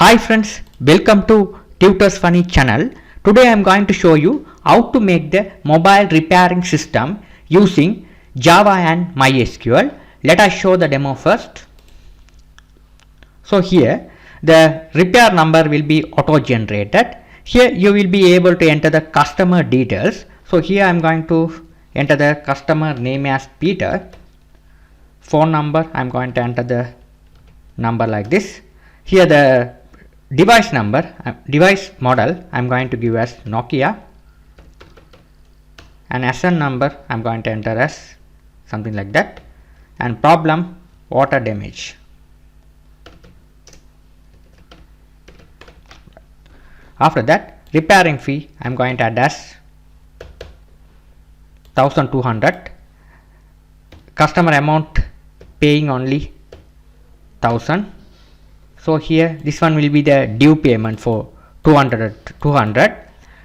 Hi friends, welcome to Tutors Funny channel. Today I am going to show you how to make the mobile repairing system using Java and MySQL. Let us show the demo first. So here the repair number will be auto generated. Here you will be able to enter the customer details. So here I am going to enter the customer name as Peter. Phone number, I am going to enter the number like this. Here the device number, device model I am going to give as Nokia, and SN number I am going to enter as something like that, and problem water damage. After that, repairing fee I am going to add as 1200. Customer amount paying only 1000. So here this one will be the due payment for 200.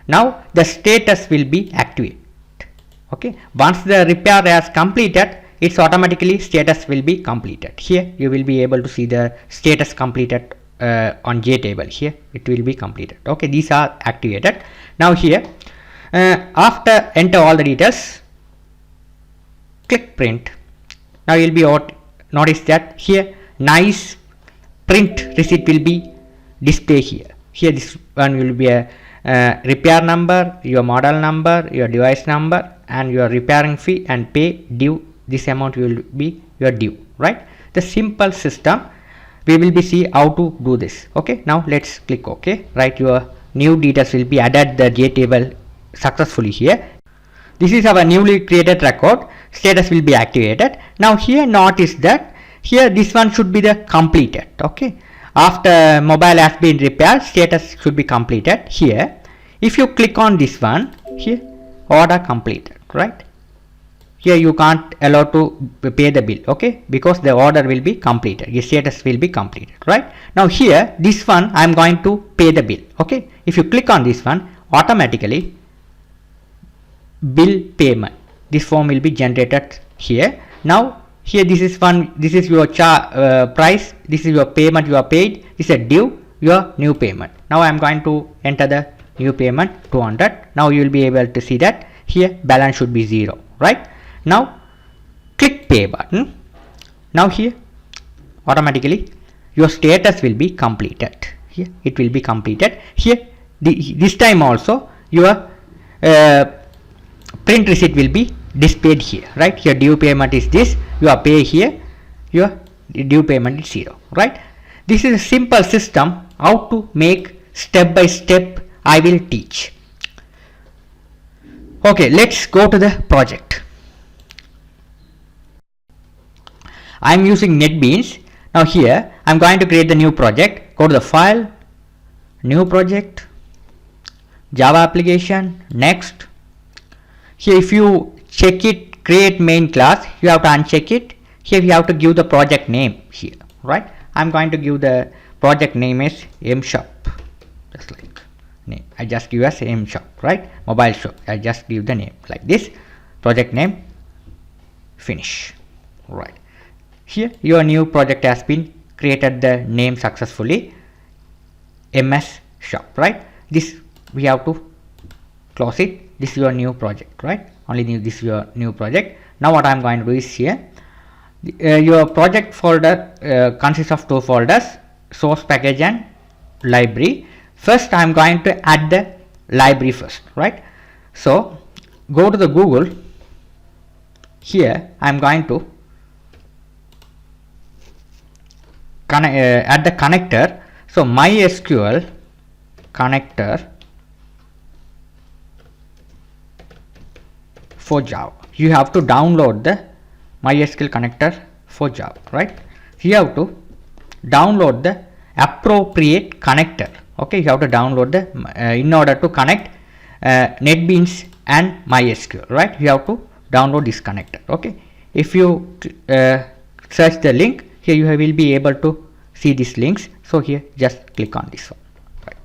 Now the status will be activated. Okay, once the repair has completed, its automatically status will be completed. Here you will be able to see the status completed on JTable. Here it will be completed. Okay, these are activated. Now here after enter all the details, click print. Now you will be notice that here nice print receipt will be displayed here. Here this one will be a repair number, your model number, your device number, and your repairing fee and pay due. This amount will be your due, right? The simple system. We will be see how to do this. Okay, now let's click OK. Right, your new details will be added the JTable successfully here. This is our newly created record. Status will be activated. Now here notice that here this one should be the completed. Okay, after mobile has been repaired, status should be completed. Here if you click on this one, here order completed, right? Here you can't allow to pay the bill, okay, because the order will be completed, your status will be completed, right? Now here this one I am going to pay the bill. Okay, if you click on this one, automatically bill payment, this form will be generated here. Now here this is one, this is your price, this is your payment you are paid, this is a due, your new payment. Now I am going to enter the new payment 200. Now you will be able to see that here balance should be 0, right? Now click pay button. Now here automatically your status will be completed. Here it will be completed. Here this time also your print receipt will be displayed here, right? Your due payment is this, you are pay here, your due payment is 0, right? This is a simple system. How to make step by step I will teach. Okay, let's go to the project. I am using NetBeans. Now here I am going to create the new project. Go to the file, new project, Java application, next. Here if you check it, create main class, you have to uncheck it. Here you have to give the project name here, right? I am going to give the project name as mshop, just like name. I just give as mshop, right? Mobile shop. I just give the name like this. Project name, finish, right? Here your new project has been created, the name successfully, MS shop, right? This we have to close it. This is your new project, right? Only this is your new project. Now what I am going to do is here your project folder consists of two folders, source package and library. First I am going to add the library first, right? So go to the Google. Here I am going to add the connector. So MySQL connector for Java. You have to download the MySQL connector for Java, right? You have to download the appropriate connector. Okay, you have to download the in order to connect NetBeans and MySQL, right? You have to download this connector. Okay, if you search the link here, you will be able to see these links. So here just click on this one, right?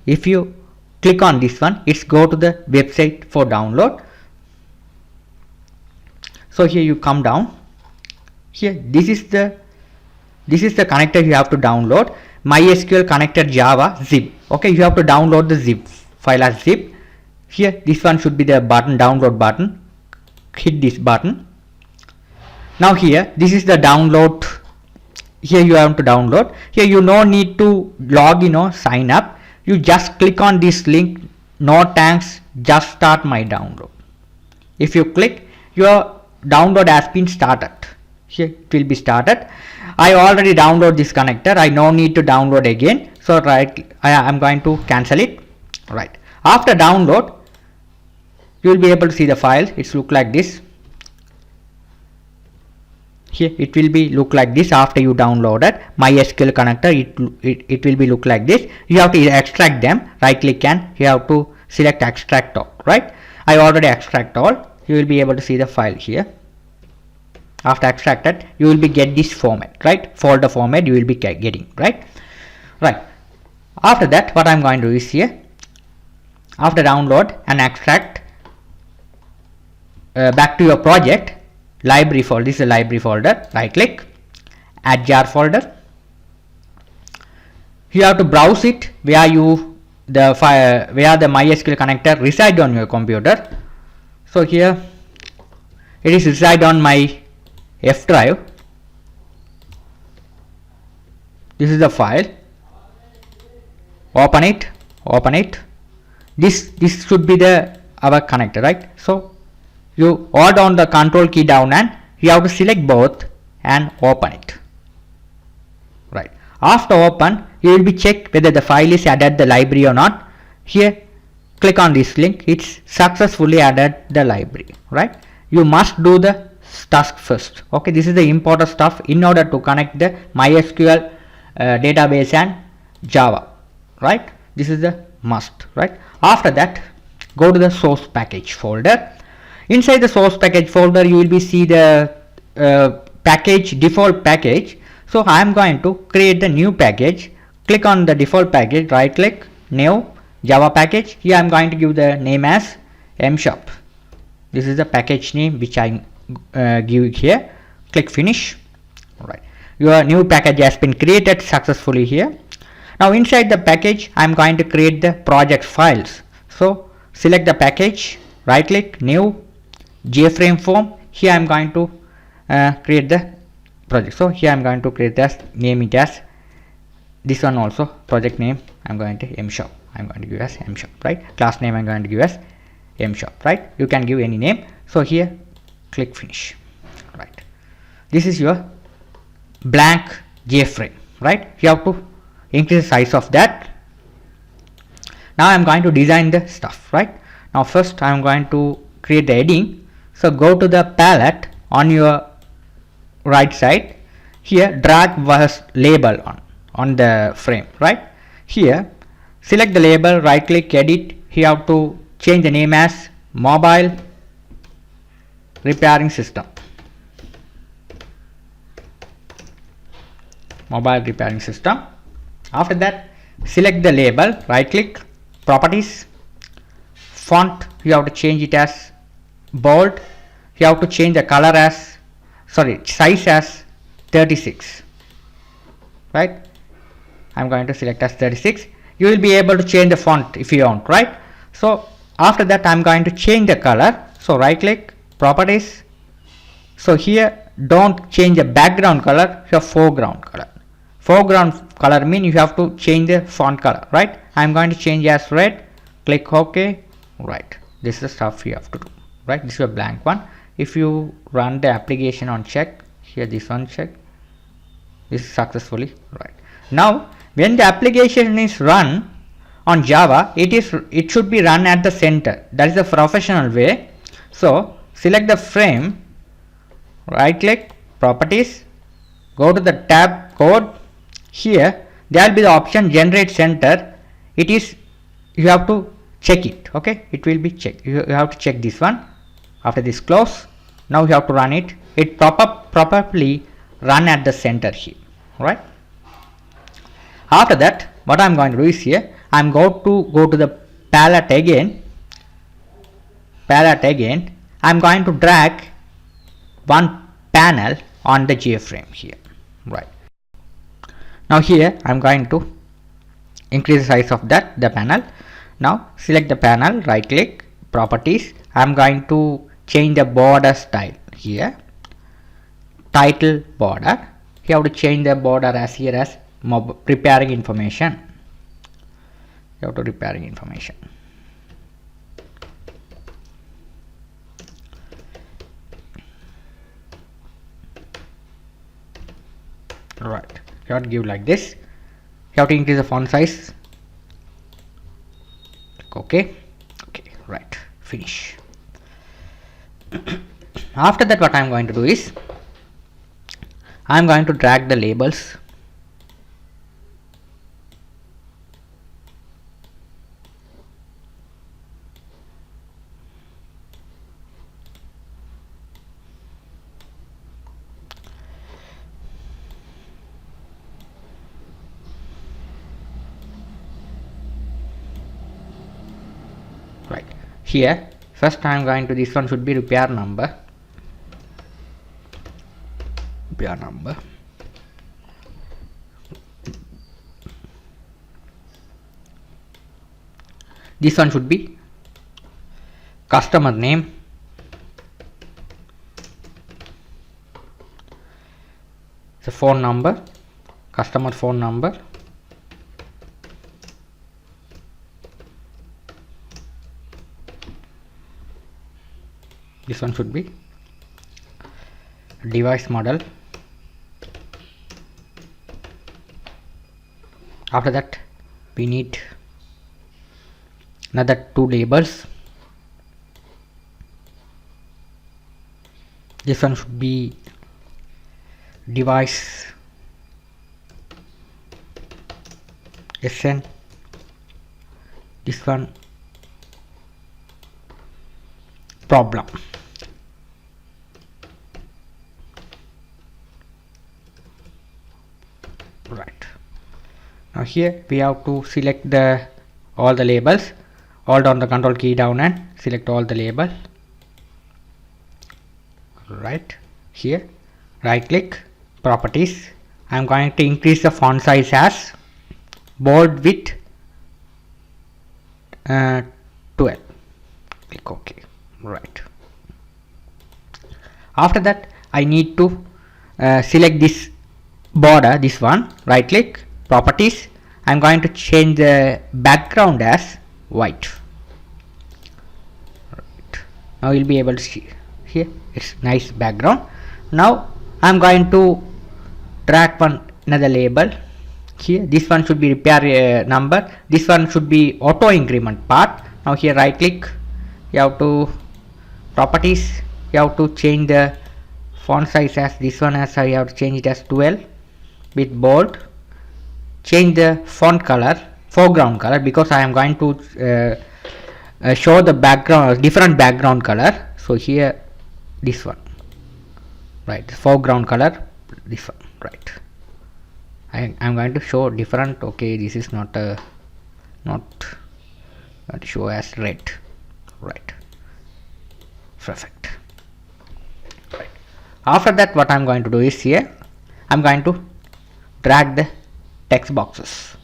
If you click on this one, it's go to the website for download. So here you come down. Here this is the this is the connector you have to download. MySQL connector Java zip. Okay, you have to download the zip file as zip. Here this one should be the button, download button. Hit this button. Now here this is the download. Here you have to download. Here you no need to log in or sign up. You just click on this link. No thanks, just start my download. If you click, your download has been started. Here it will be started. I already download this connector. I no need to download again. So right, I am going to cancel it. Right. After download, you will be able to see the file. It's look like this. Here it will be look like this after you downloaded MySQL connector. It will be look like this. You have to extract them. Right click and you have to select extract all. Right. I already extract all. You will be able to see the file here. After extracted, you will be get this format. Right. Folder format you will be getting. Right. Right. After that, what I am going to do is here. After download and extract, back to your project. Library folder, this is a library folder. Right click, add jar folder. You have to browse it where the MySQL connector reside on your computer. So here it is reside on my F drive. This is the file. Open it. This should be our connector, right? So you hold down the control key down and you have to select both and open it. Right. After open, you will be checked whether the file is added the library or not. Here, click on this link. It's successfully added the library. Right. You must do the task first. Okay. This is the important stuff in order to connect the MySQL database and Java. Right. This is the must. Right. After that, go to the source package folder. Inside the source package folder, you will be see the default package. So I am going to create the new package. Click on the default package, right click, new Java package. Here I am going to give the name as mshop. This is the package name which I give here. Click finish. Right. Your new package has been created successfully here. Now inside the package, I am going to create the project files. So select the package, right click, new JFrame form. Here I am going to create the project. So here I am going to create this, name it as this one also, project name I am going to mshop. I am going to give as mshop, right? Class name I am going to give as mshop, right? You can give any name. So here click finish. Right. This is your blank JFrame, right? You have to increase the size of that. Now I am going to design the stuff, right? Now first I am going to create the heading. So go to the palette on your right side. Here drag was label on the frame, right? Here select the label, right click, edit. Here you have to change the name as mobile repairing system. Mobile repairing system. After that, select the label, right click, properties, font. You have to change it as bold. You have to change the color as size as 36, right? I'm going to select as 36. You will be able to change the font if you want, right? So after that I'm going to change the color. So right click, properties. So here don't change the background color, your foreground color. Foreground color mean you have to change the font color, right? I'm going to change as red. Click OK. Right. This is the stuff you have to do. Right, this is a blank one. If you run the application on check, here this one check, this is successfully right. Now when the application is run on Java, it should be run at the center. That is the professional way. So select the frame, right click, properties, go to the tab code. Here there will be the option generate center. It is, you have to check it. Okay, it will be checked. You have to check this one. After this close, now you have to run it. It properly run at the center here, right? After that, what I am going to do is here, I am going to go to the palette again. I am going to drag one panel on the JFrame here, right? Now here I'm going to increase the size of the panel. Now select the panel, right click, properties. I'm going to change the border style here, title border. You have to change the border as here as preparing information. You have to preparing information. Right, you have to give like this. You have to increase the font size. Okay, right, finish. After that, what I'm going to do is I'm going to drag the labels. Right here, first I'm going to, this one should be repair number. This one should be customer name. The phone number, customer phone number. This one should be device model. After that, we need another two labels. This one should be device SN. This one problem. Right, now here we have to select the all the labels. Hold down the control key down and select all the label. Right here, right click, properties. I'm going to increase the font size as bold with 12. Click OK. Right, after that I need to select this border, this one, right click, properties. I'm going to change the background as white. Right, now you'll be able to see here it's nice background. Now I'm going to drag another label here. This one should be repair number. This one should be auto increment part. Now here right click, you have to properties, you have to change the font size as this one, as I have to change it as 12 with bold. Change the font color, foreground color, because I am going to show the background, different background color. So here this one, right, foreground color, this one, right. I am going to show different. Okay, this is not show as red. Right, perfect. Right, after that what I am going to do is here I am going to drag the text boxes.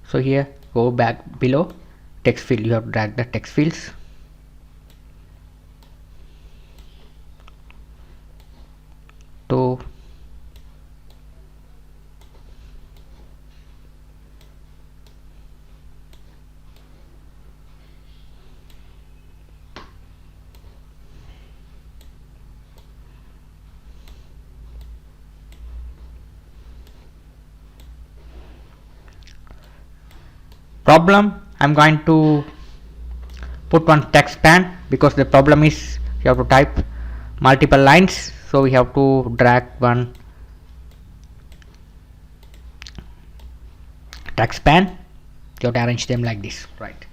So here go back below text field, you have to drag the text fields. To problem, I'm going to put one text span, because the problem is you have to type multiple lines, so we have to drag one text span. You have to arrange them like this. Right,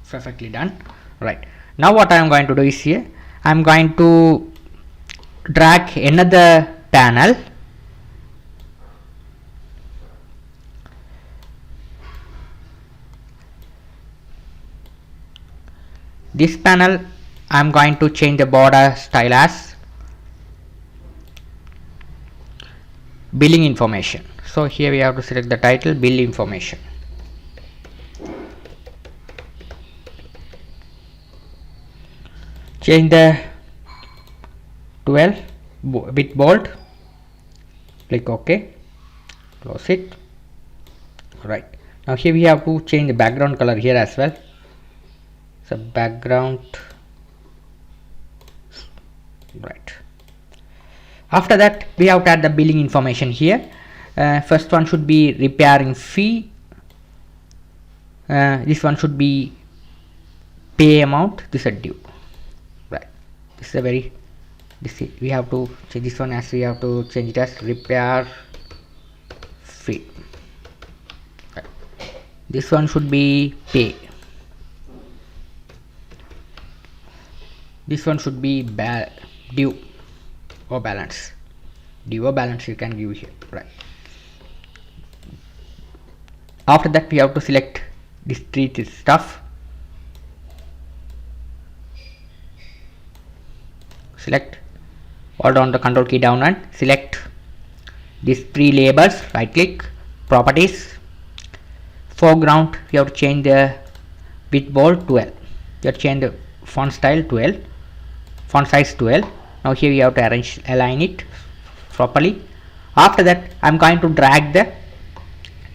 perfectly done. Right, now what I am going to do is here I am going to drag another panel. This panel I am going to change the border style as billing information. So here we have to select the title, bill information. Change the 12 bit bold, click OK, close it. Right, now here we have to change the background color here as well. So background, right. After that we have to add the billing information here. First one should be repairing fee. This one should be pay amount. This is due. Right, this is a very, we have to change this one as, we have to change it as repair fee. Right. This one should be pay. This one should be due or balance. Due or balance you can give here. Right. After that we have to select this three stuff. Select, hold on the control key down and select these three labels. Right click, properties, foreground. You have to change the width bold 12. You have to change the font style 12, font size 12. Now here we have to align it properly. After that I'm going to drag the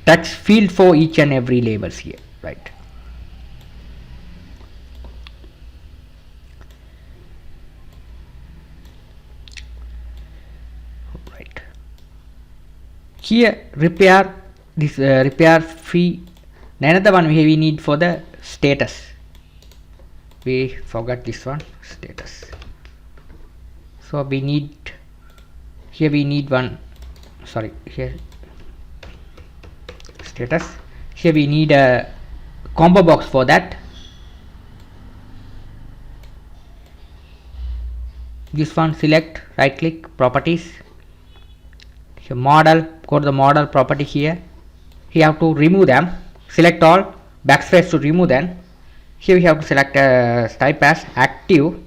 text field for each and every labels here. Right. Right. Here repair, this repair fee. Another one we need for the status. We forgot this one, status. So we need, here we need one, sorry, here status. Here we need a combo box for that. This one, select, right click, properties, here model, go to the model property here. You have to remove them, select all, backspace to remove them. Here we have to select type as active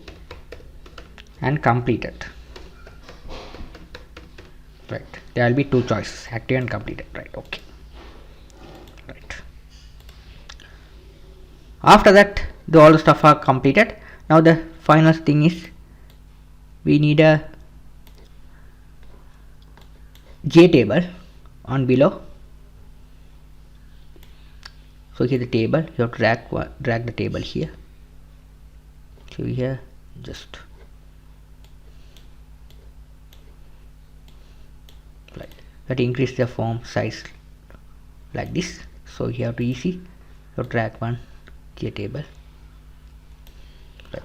and completed. Right, there will be two choices, active and completed. Right, okay. Right. After that all the stuff are completed. Now the final thing is we need a JTable on below. So here the table, you have to drag the table here. So here just right, that increase the form size like this. So you have to easy, so drag one JTable. Right.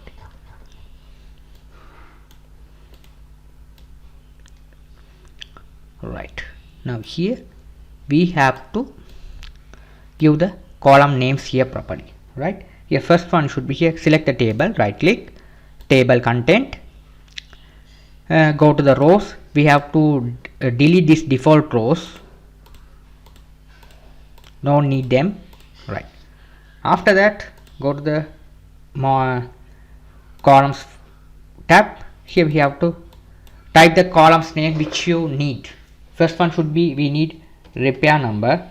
Right, now here we have to give the column names here properly. Right, here first one should be here, select the table, right click, table content, go to the rows. We have to delete this default rows, no need them. Right, after that go to the columns tab. Here we have to type the columns name which you need. First one should be, we need repair number.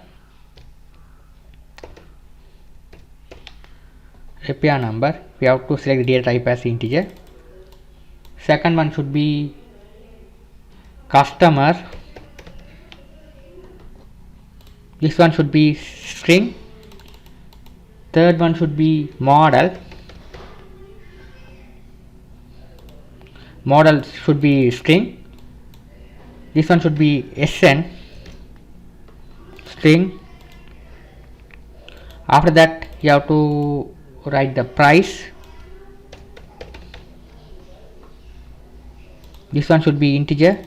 Repair number, we have to select the data type as integer. Second one should be customer. This one should be string. Third one should be model. Model should be string. This one should be SN, string. After that you have to write the price. This one should be integer.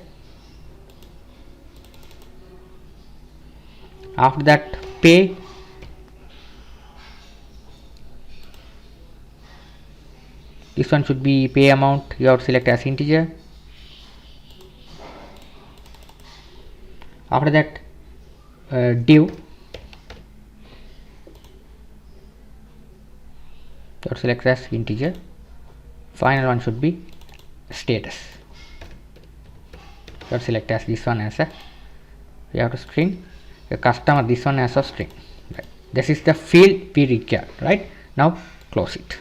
After that pay. This one should be pay amount, you have to select as integer. After that due, you have to select as integer. Final one should be status, you have to select as this one as a we have to string a customer, this one as a string, right. This is the field we require, right. Now close it.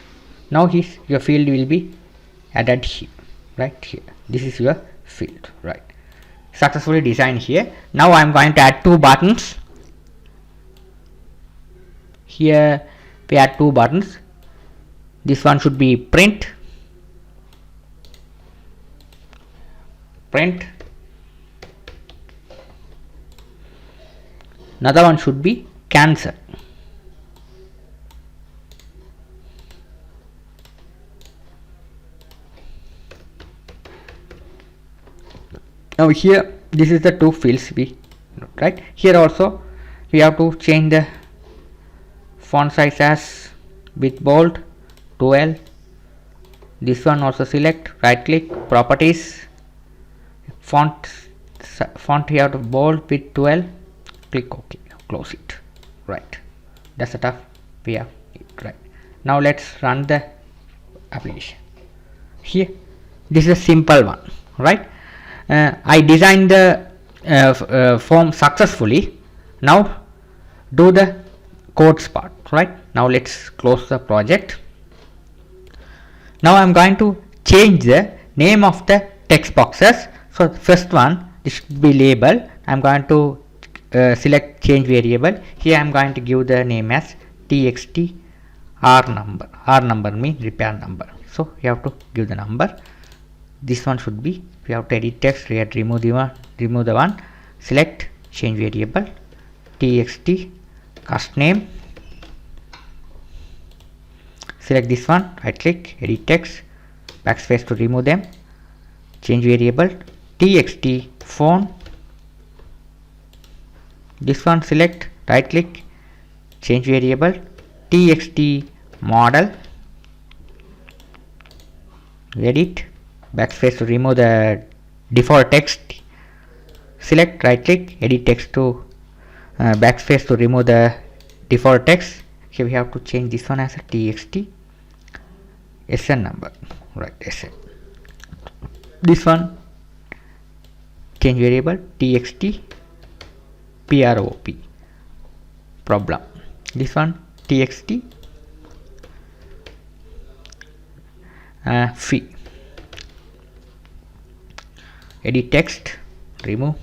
Now your field will be added here, right here. This is your field, right. Successfully designed here. Now I am going to add two buttons. Here we add two buttons. This one should be print. Another one should be cancel. Now here this is the two fields we, right. Here also we have to change the font size as with bold 12. This one also select, right click, properties, font here to bold with 12, click OK, close it, right. That's the stuff we have it, right. Now let's run the application. Here this is a simple one, right. I designed the form successfully. Now do the codes part, right. Now let's close the project. Now I'm going to change the name of the text boxes. So first one, this should be label. I'm going to select change variable. Here I'm going to give the name as txt r number. R number means repair number. So you have to give the number. This one should be, we have to edit text, we have to remove the one, select change variable txt cast name, select this one, right click, edit text, backspace to remove them, change variable txt phone, this one select, right click, change variable txt model, edit, backspace to remove the default text, select, right click, edit text to backspace to remove the default text. Here we have to change this one as a txt sn number, right, sn. This one change variable txt prop problem. This one txt fee. Edit text, remove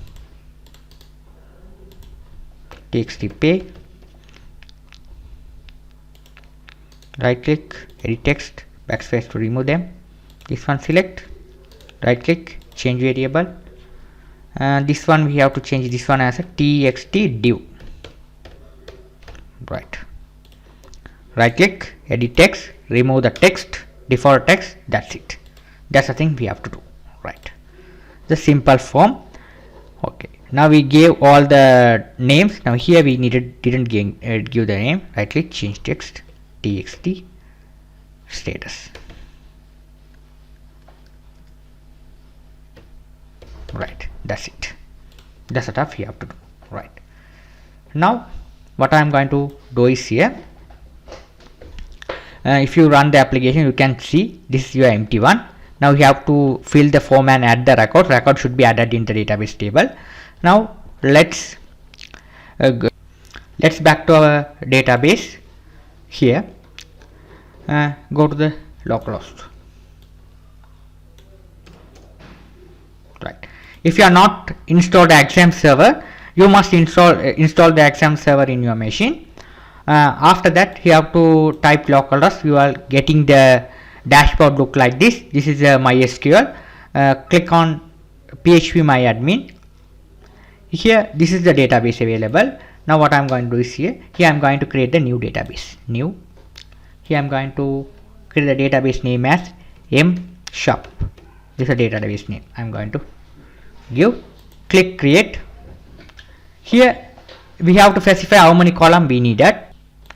txt pay, right click, edit text, backspace to remove them. This one select, right click, change variable. This one we have to change this one as a txt div, right. Right click, edit text, remove the text, default text. That's it. That's the thing we have to do, right. The simple form. Okay, now we gave all the names. Now here we didn't give the name. Right click, change text, txt status, right. That's it. That's the stuff you have to do, right. Now what I am going to do is here, if you run the application, you can see this is your empty one. Now you have to fill the form and add the record. Record should be added in the database table. Now let's back to our database. Here go to the localhost, right. If you are not installed the exam server, you must install the exam server in your machine. After that you have to type localhost. You are getting the dashboard look like this. This is MySQL. Click on PHP My Admin. Here this is the database available. Now what I am going to do is here I am going to create the new database. New. Here I am going to create the database name as mshop. This is a database name. I am going to give. Click create. Here we have to specify how many columns we needed.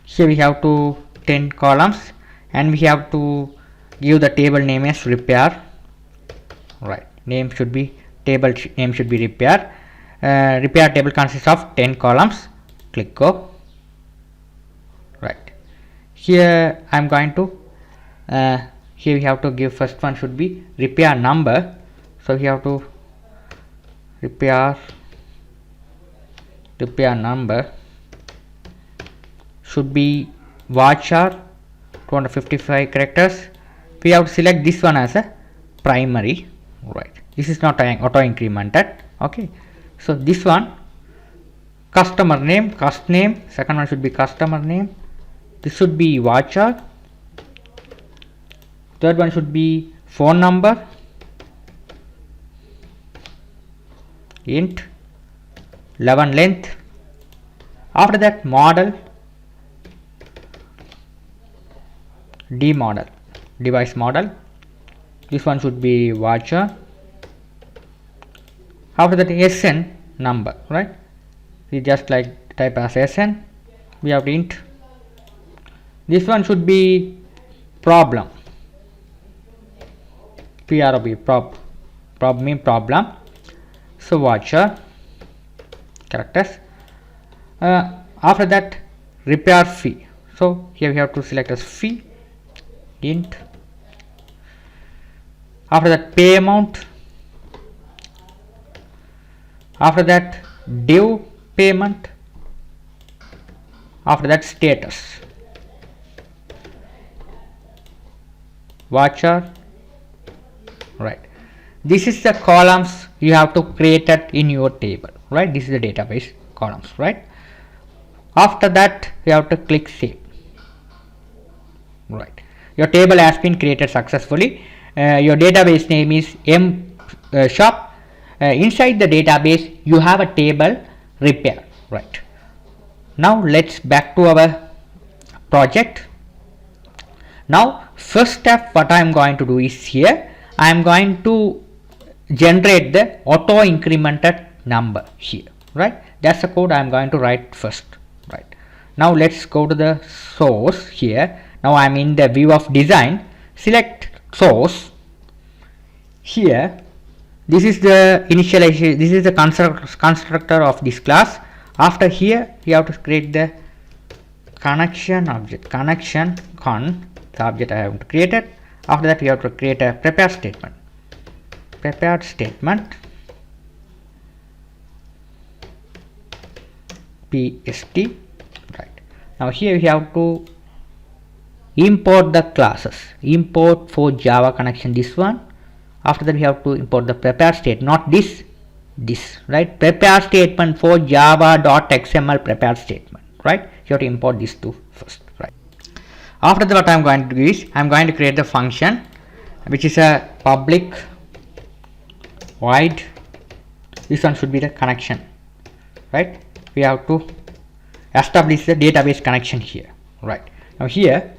Here we have to 10 columns, and we have to give the table name as repair, right. Name should be table name should be repair. Repair table consists of 10 columns. Click go, right. Here I am going to here we have to give first one should be repair number. So we have to repair repair number should be varchar 255 characters. We have to select this one as a primary, right? This is not auto incremented. Okay, so this one customer name, cust name, second one should be customer name, this should be varchar, third one should be phone number, int 11 length. After that model, d model, device model, this one should be varchar. After that sn number, right? We just like type as sn, we have to int. This one should be problem, prob mean problem, so varchar characters. After that repair fee, so here we have to select as fee, int. After that pay amount, after that due payment, after that status, varchar, right? This is the columns you have to create it in your table, right? This is the database columns, right? After that you have to click save, right? Your table has been created successfully. Your database name is shop. Inside the database you have a table repair, right? Now let's back to our project. Now first step, what I am going to do is here I am going to generate the auto incremented number here, right? That's the code I am going to write first, right? Now let's go to the source here. Now I am in the view of design, select source. Here this is the initialization, this is the constructor of this class. After here we have to create the connection object, connection con, the object I have to create it. After that we have to create a prepare statement, prepared statement pst, right? Now here we have to import the classes, import for Java connection, this one. After that we have to import the prepare state, not this, right? Prepare statement for java.xml prepare statement, right? You have to import these two first, right? After that what I am going to do is I am going to create the function which is a public void, this one should be the connection, right? We have to establish the database connection here, right? Now here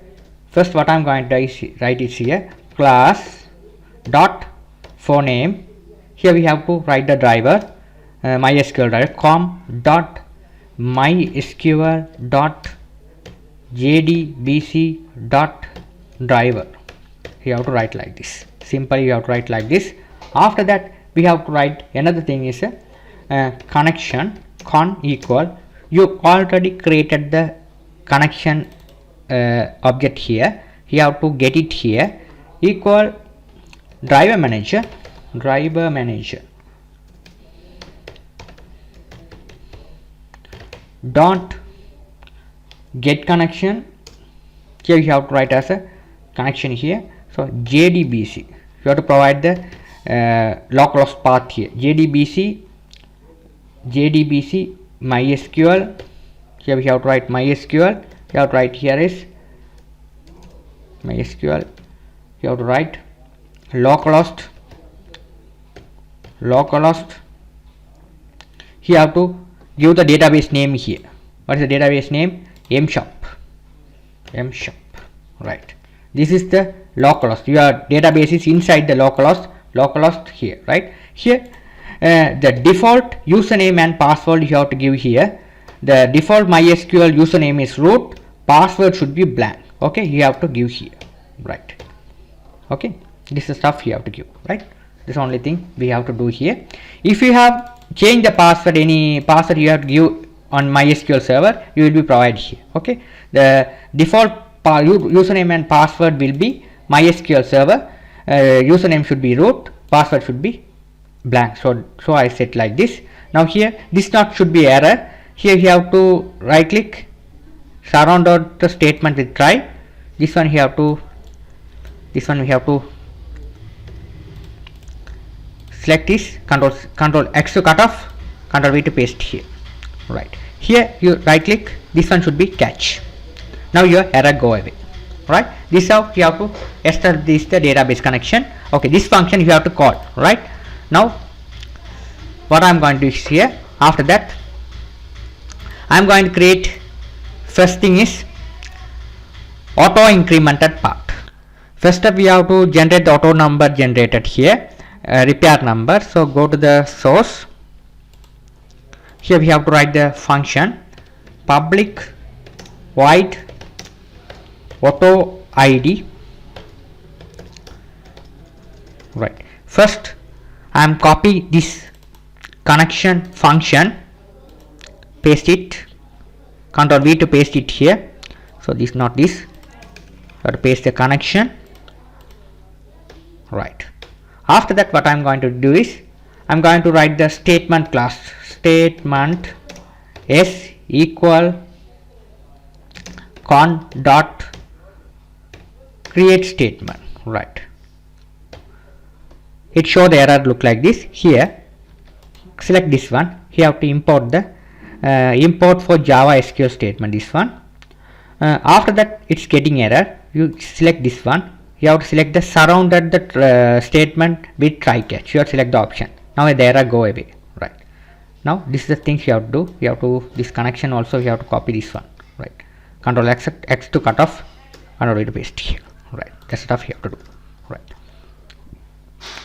first what I am going to write is here class dot for name. Here we have to write the driver, MySQL driver com dot MySQL dot jdbc dot driver. You have to write like this, simply you have to write like this. After that we have to write another thing is a connection con equal, you already created the connection object here, you have to get it here, equal driver manager dot get connection. Here you have to write as a connection here, so jdbc, you have to provide the localhost path here, jdbc mysql. Here we have to write mysql, you have to write here is mysql, you have to write localhost, here you have to give the database name here. What is the database name? mshop, right? This is the localhost, your database is inside the localhost here, right? Here the default username and password you have to give here. The default MySQL username is root, password should be blank, okay? You have to give here, right? Okay, this is stuff you have to give, right? This only thing we have to do here. If you have changed the password, any password you have to give on MySQL server, you will be provided here, okay? The default username and password will be MySQL server, username should be root, password should be blank, so I set like this. Now here this not should be error, Here you have to right click, surround out the statement with try. This one we have to select this, control X to cut off, control V to paste here. Right here you right click, this one should be catch. Now your error go away. Right, this is how you have to establish the database connection. Okay, this function you have to call. Right, now what I am going to do is here, after that I am going to create, first thing is auto incremented part. First up we have to generate the auto number generated here, repair number. So go to the source. Here we have to write the function public void auto id. Right, first I am copy this connection function, paste it, control V to paste it here. So this, not this, or paste the connection. Right, after that what I am going to do is I am going to write the statement class, statement s equal con dot create statement. Right, it show the error look like this. Here select this one, you have to import the import for Java SQL statement, this one. After that it's getting error, you select this one, you have to select the surrounded the statement with try catch. You have to select the option. Now the error go away. Right, now this is the things you have to do. You have to, this connection also you have to copy this one. Right, control X to cut off, control V to paste here. Right, that's stuff you have to do. Right,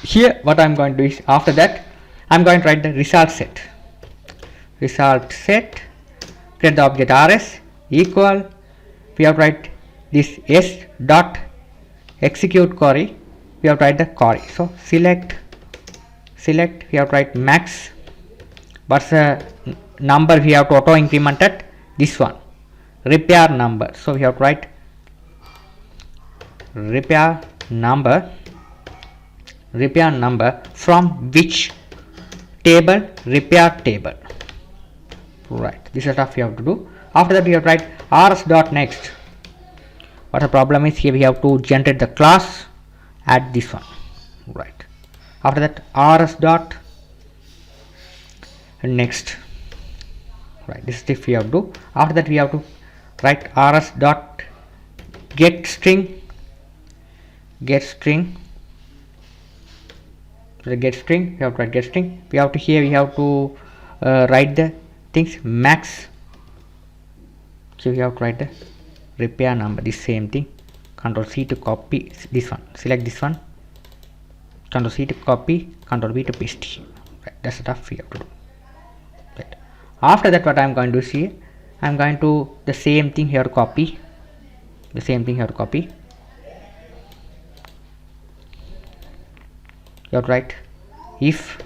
here what I am going to do is, after that I am going to write the result set. Result set, create the object rs equal, we have to write this s dot execute query, we have to write the query. So select, we have to write max, what's the number we have to auto increment at, this one, repair number. So we have to write repair number from which table, repair table. Right, this is stuff you have to do. After that we have to write rs dot next. What the problem is, here we have to generate the class, add this one. Right, after that rs dot next. Right, this is if we have to do. After that we have to write rs dot get string. We have to write get string. We have to, here we have to write the things max. So we have to write the repair number, this same thing, control C to copy this one, select this one, control C to copy, control V to paste here. Right, that's the stuff we have to do. Right, after that what I am going to do is here, I am going to the same thing here to copy, you have to write if,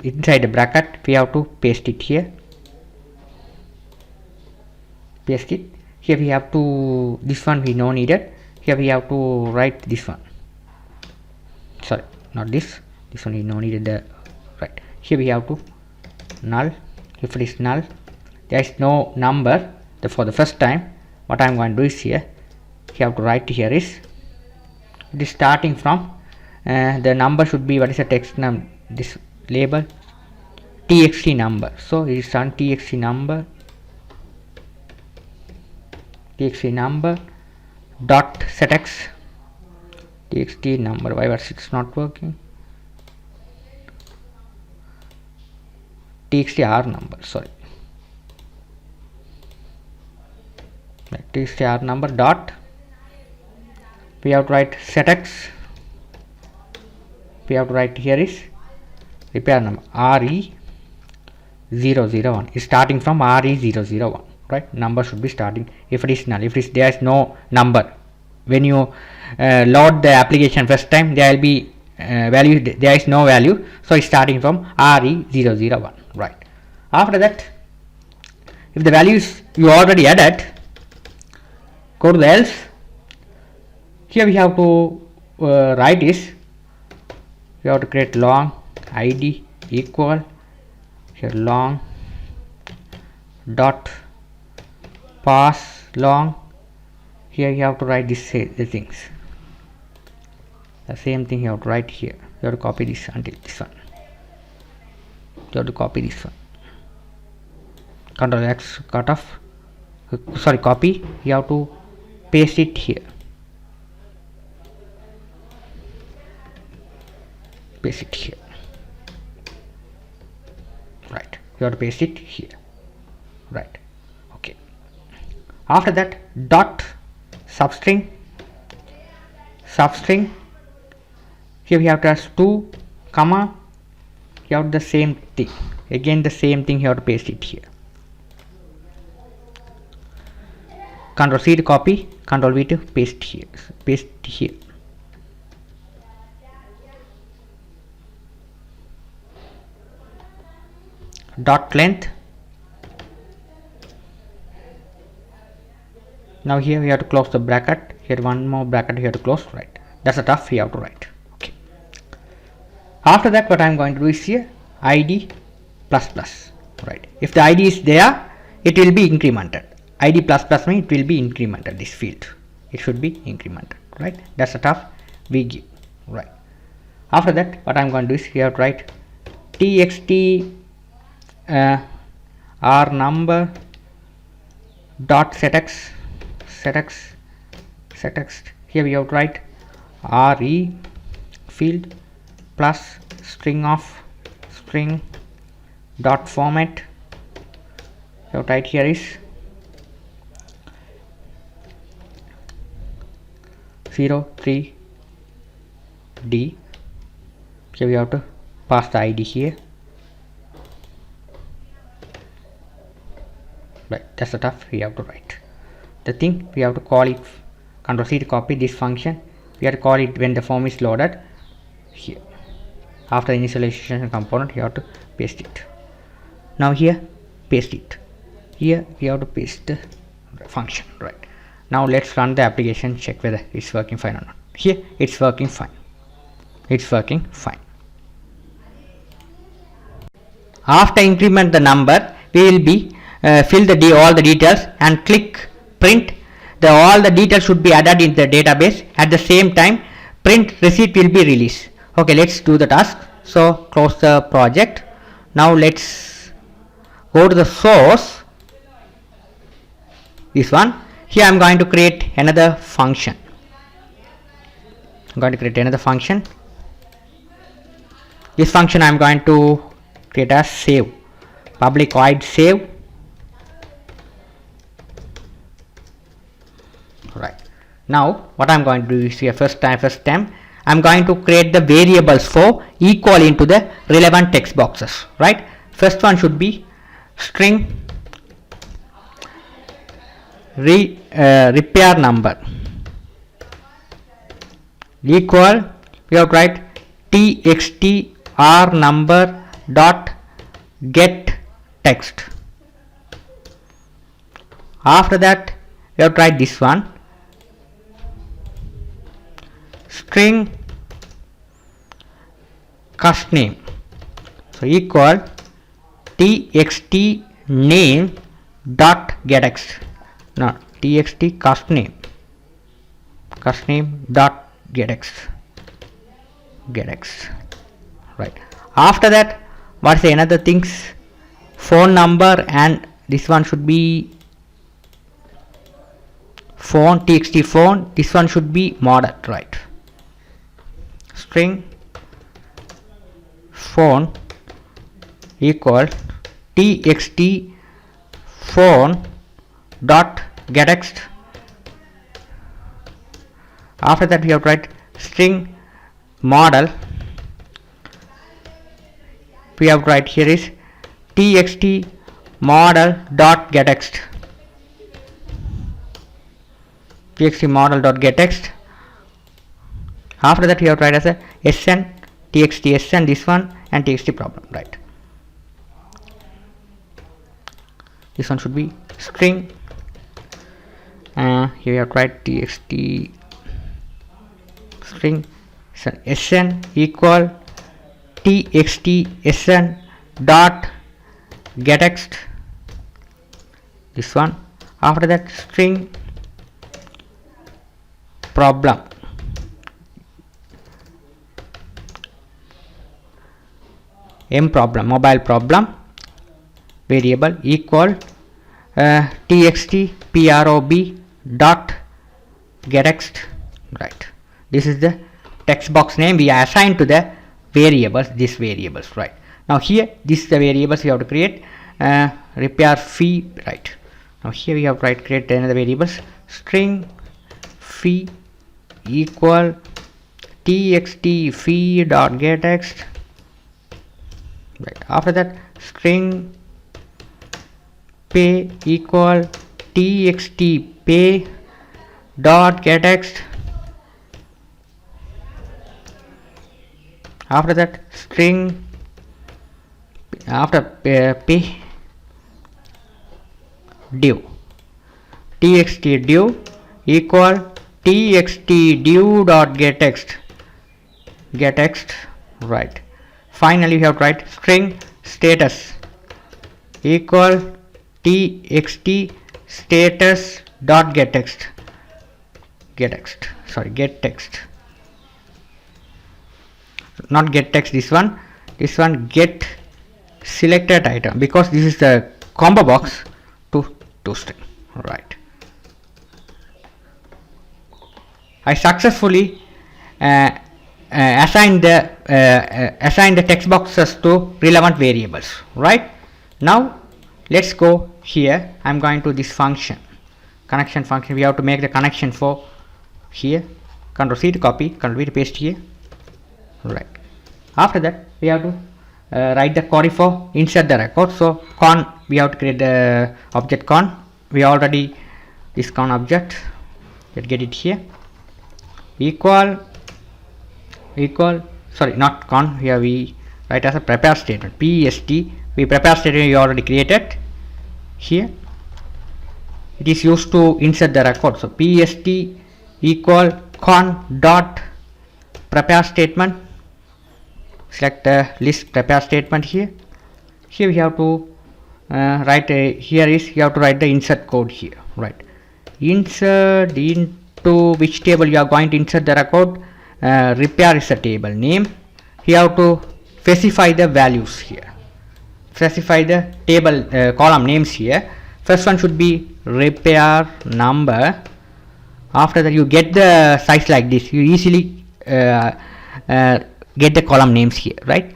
inside the bracket we have to paste it here, paste it here. We have to, this one we no needed, here we have to write this one, sorry, not this one we no needed the, right, here we have to null. If it is null, there is no number, for the first time what I am going to do is here, you have to write here is, it is starting from the number should be, what is the text num, this label txt number. So it is on txt number dot setx txt number. Why was it's not working? txtr number, sorry, txtr number dot, we have to write setx, we have to write here is repair number re001 is starting from re001. Right, number should be starting, if it is null, if it is, there is no number, when you load the application first time, there will be value, there is no value, so it's starting from re001. Right, after that if the values you already added, go to the else. Here we have to write is, we have to create long id equal, here long dot pass long. Here you have to write the things. The same thing you have to write here. You have to copy this until this one. You have to copy this one. Control X cut off. Sorry, copy. You have to paste it here. Paste it here. Right. You have to paste it here. Right. Okay. After that, dot substring. Here we have to ask 2 comma. You have the same thing. Again the same thing. You have to paste it here. Ctrl C to copy. Ctrl V to paste here. Paste here. Dot length. Now here we have to close the bracket. Here one more bracket here to close. Right. That's the stuff we have to write. Okay. After that, what I am going to do is here ID plus plus. Right. If the ID is there, it will be incremented. ID plus plus means it will be incremented. This field, it should be incremented. Right. That's the stuff we give. Right. After that, what I am going to do is here to write txt r number dot setx. Here we have to write re field plus string dot format. You have to write here is 03D. Here we have to pass the ID here. Right, that's the stuff we have to write. The thing we have to call it. Ctrl C to copy this function. We have to call it when the form is loaded here. After the initialization component, you have to paste it. Now here, paste it. Here we have to paste the function. Right. Now let's run the application, check whether it's working fine or not. Here it's working fine. It's working fine. After increment the number, we will be fill all the details and click print. All the details should be added in the database. At the same time, print receipt will be released. Okay, let's do the task. So close the project. Now let's go to the source. This one. Here I am going to create another function. I'm going to create another function. This function I am going to create as save. Public void save. Right. Now what I am going to do is here first time I am going to create the variables for equal into the relevant text boxes. Right. First one should be string repair number equal. We have to write txt r number dot get text. After that, we have to write this one string cast name. So equal txt name dot gettext. No, txt cast name dot gettext. Right. After that, what's the another things? Phone number, and this one should be phone txt phone. This one should be model. Right. String phone equal txt phone dot gettext. After that, we have to write string model. We have to write here is txt model dot gettext. Txt model dot gettext. After that, we have to write as a sn txt sn this one and txt problem. Right. This one should be string. Here we have to write txt string sn equal txt sn dot gettext. this one. After that, string problem, mobile problem variable equal txt prob dot gettext. Right, this is the text box name we assign to the variables, these variables. Right, now here this is the variables we have to create. Repair fee. Right, now here we have to create another variables, string fee equal txt fee dot gettext. Right, after that, string pay equal txt pay dot gettext. After that, string after pay due txt due equal txt due dot gettext. Right, finally we have to write string status equal txt status dot gettext. Gettext, not gettext, this one get selected item, because this is the combo box to string. Right, I successfully assign the text boxes to relevant variables. Right, now let's go here. I'm going to this function, connection function. We have to make the connection for here. Control C to copy, Control V to paste here. Right, after that we have to write the query for insert the record. So con, we have to create the object con. We already this con object, let's get it here, equal sorry, not con, here we write as a prepare statement, pst. We prepare statement we already created here. It is used to insert the record. So pst equal con dot prepare statement. Select the list prepare statement here. Here we have to write here is you have to write the insert code here. Right, insert into which table you are going to insert the record. Repair is a table name. You have to specify the values here, specify the table column names here. First one should be repair number. After that, you get the size like this. You easily get the column names here. Right,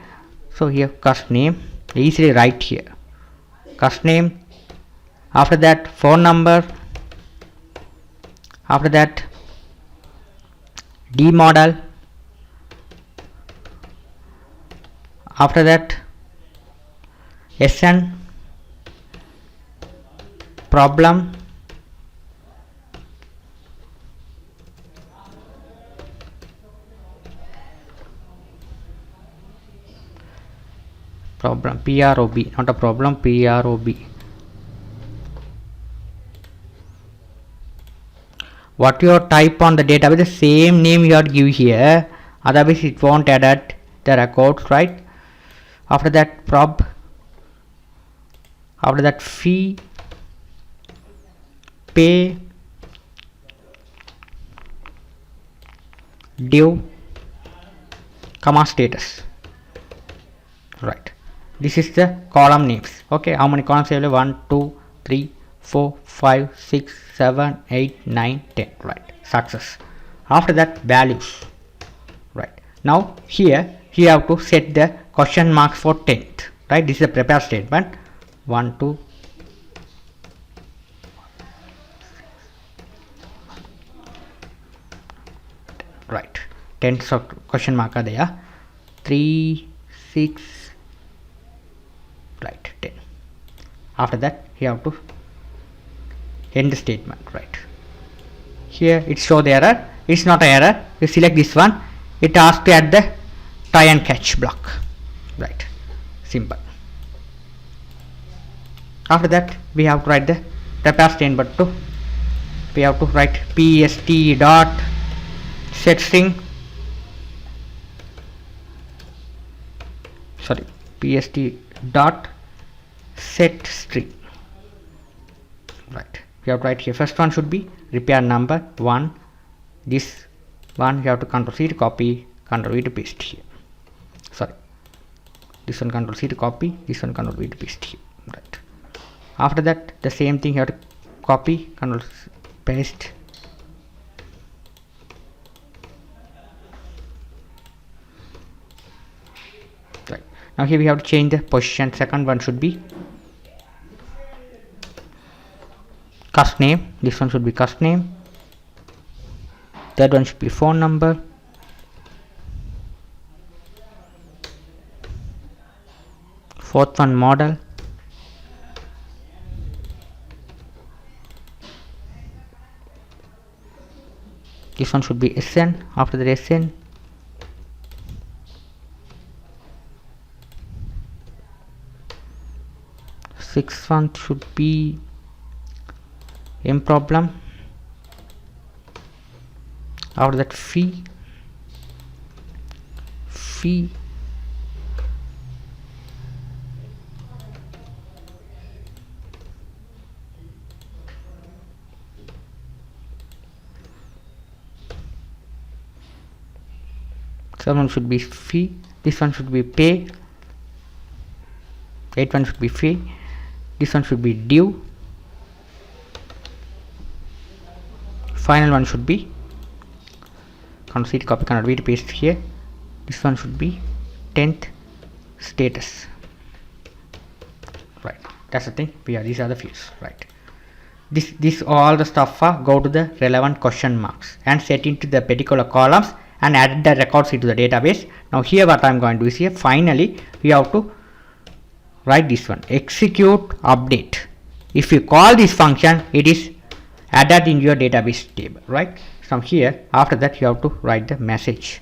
so here cust name, easily write here cust name. After that, phone number. After that, D model. After that, SN problem. Problem prob, not a problem, prob. What you type on the database, the same name you have to give here, otherwise it won't add the records. Right, after that prob. After that, fee pay due comma status. Right, this is the column names. Okay, how many columns available? 1 2 3 4 5 6 7 8 9 10. Right, success. After that, values. Right, now here you have to set the question marks for 10th. Right, this is a prepare statement. 1 2 right, 10th question mark are there. 3 6 right, 10. After that, you have to end the statement. Right, here it show the error. It's not an error. You select this one, it asks to add the try and catch block. Right, simple. After that, we have to write the prepare statement to. We have to write pst dot set string, sorry, pst dot set string. you have to write here. First one should be repair number 1. This one you have to control C to copy, control V to paste here. Sorry, this one control C to copy, this one control V to paste here. Right. After that, the same thing you have to copy, control paste. Right. Now here we have to change the position. Second one should be cust name. This one should be cust name. Third one should be phone number. Fourth one model. This one should be SN. After the SN, sixth one should be M problem. After that, fee. Seven one should be fee. This one should be pay. 8 one should be fee. This one should be due. Final one should be control C to copy, control V to paste here. This one should be 10th status. Right, that's the thing. These are the fields. Right, this all the stuff go to the relevant question marks and set into the particular columns and add the records into the database. Now here what I'm going to do is here finally we have to write this one, execute update. If you call this function, it is added in your database table, right? So here after that you have to write the message.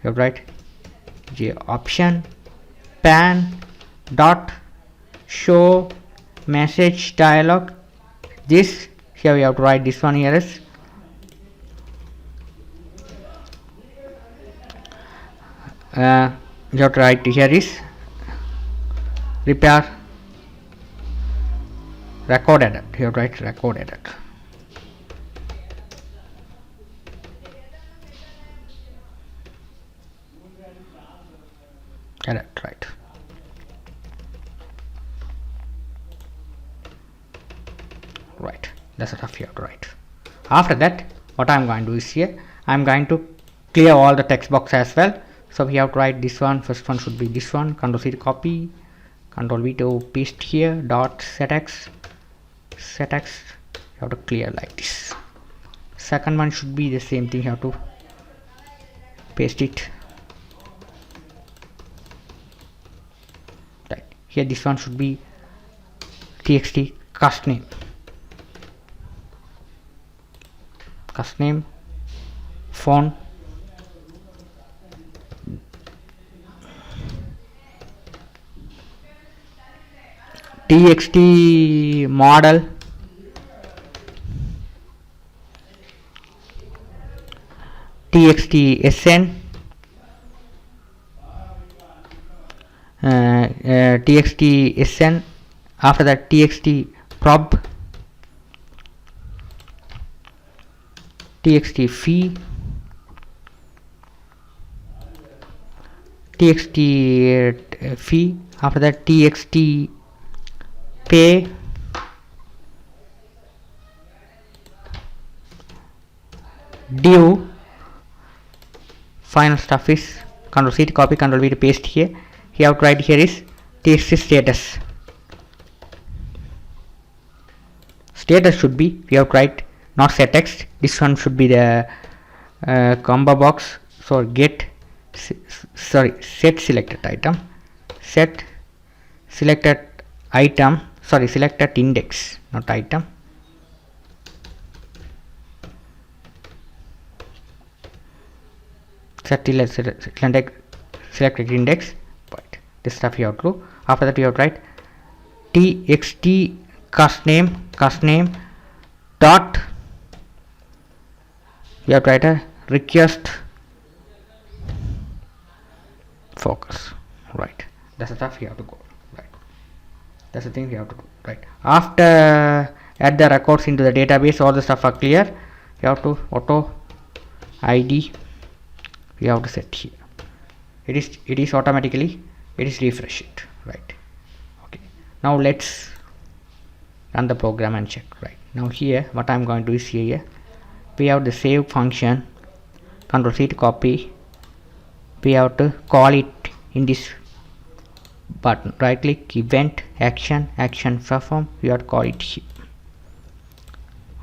You have to write j option pan dot show message dialog. This here we have to write this one here is you have to write here is repair record edit. You have to write record edit. Edit, right. Right, that's the stuff you have to write. After that, what I'm going to do is here I'm going to clear all the text box as well. So we have to write this one. First one should be this one, control C to copy, control V to paste here, dot setx. You have to clear like this. Second one should be the same thing, you have to paste it. Right, here this one should be txt cust name. Phone, txt model, txt sn, txt sn. After that, txt prob, txt fee, txt fee. After that, txt pay, due. Final stuff is control C to copy, control V to paste here. You have to write here is txt status. Status should be, we have to write not set text. This one should be the combo box. So get set selected item, set selected item, selected index, not item. Selected index. Right, this stuff you have to do. After that you have to write txt cust name dot, you have to write a request focus. Right, that's the stuff you have to go. Right, that's the thing you have to do. Right, after add the records into the database. All the stuff are clear. You have to auto id we have to set here. It is automatically refresh it, right? Okay, now let's run the program and check. Right now here what I'm going to do is here we have the save function, control C to copy. We have to call it in this button, right click, event, action perform. You have to call it here,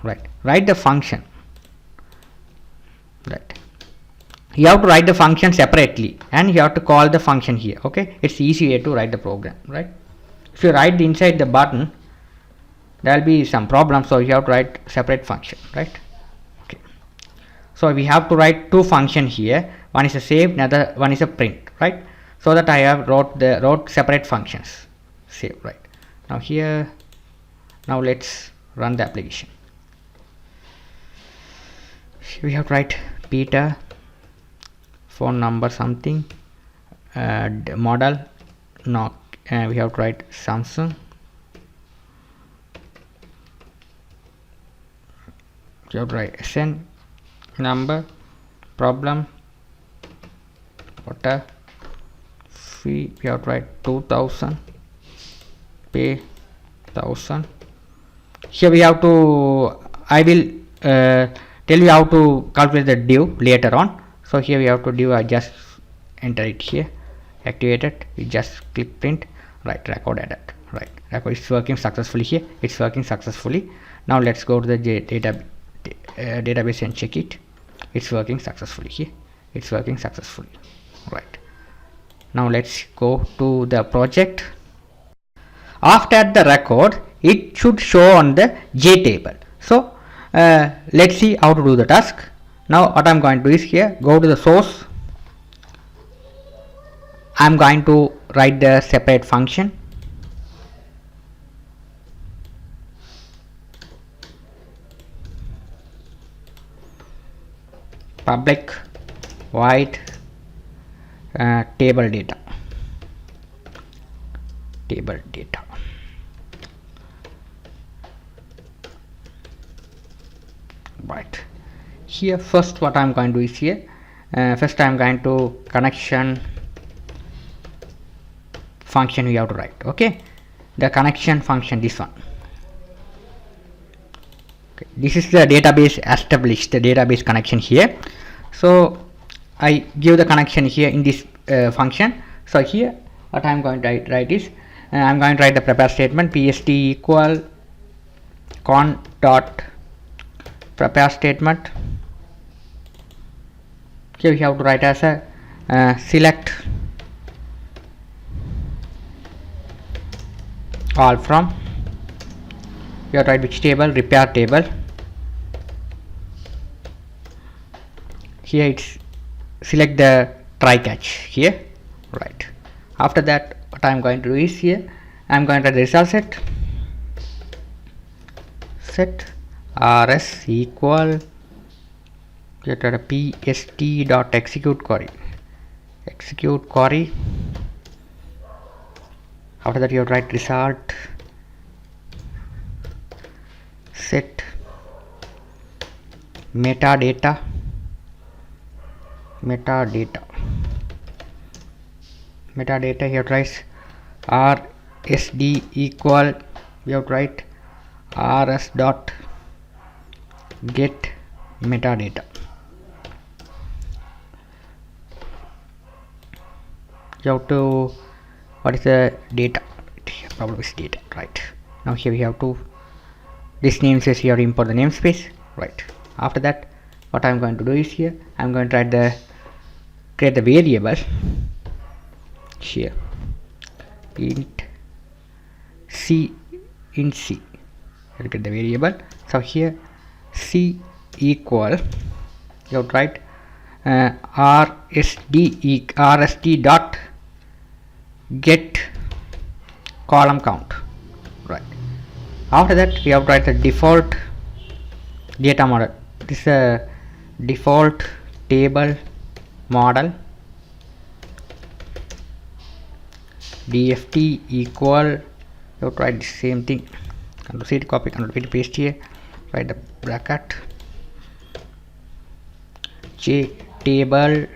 right? Write the function, right? You have to write the function separately and you have to call the function here. Okay, it's easy way to write the program, right? If you write inside the button there will be some problems, so you have to write separate function, right? Okay, so we have to write two functions here. One is a save, another one is a print, right? So that I have wrote separate functions. Save, right? Now here, now let's run the application. We have to write Peter, phone number something, model, no, we have to write Samsung. You have to write SN, number, problem, water, fee, we have to write 2000, pay 1000. Here we have to, I will tell you how to calculate the due later on. So here we have to do, I just enter it here, activate it, we just click print, right, record edit, right, record is working successfully here, it's working successfully. Now let's go to the database and check it. It's working successfully here, it's working successfully, right? Now let's go to the project. After the record it should show on the JTable. So let's see how to do the task. Now what I'm going to do is here, go to the source. I'm going to write the separate function. Public void table data. Right. Here first what I'm going to do is here, first I'm going to connection function we have to write. Okay, the connection function, this one. Okay, this is the database established, the database connection here. So I give the connection here in this function. So here what I'm going to write is, I'm going to write the prepare statement, pst equal con dot prepare statement. Here we have to write as a select all from, you have to write which table, repair table. Here it's select the try catch here, right? After that what I'm going to do is here, I'm going to write the result set rs equal, get a pst dot execute query. After that you have to write result set metadata. Here write rsd equal, we have to write rs dot get metadata. You have to, what is the data, problem is data, right? Now here we have to, this namespace you have to import the namespace, right? After that what I'm going to do is here, I'm going to create the variable here, int c, get the variable. So here c equal, you have to write rsd dot get column count, right? After that we have to write the default data model. This is a default table model, dft equal, you have to write the same thing, Control C to copy, Control V to paste here, write the bracket JTable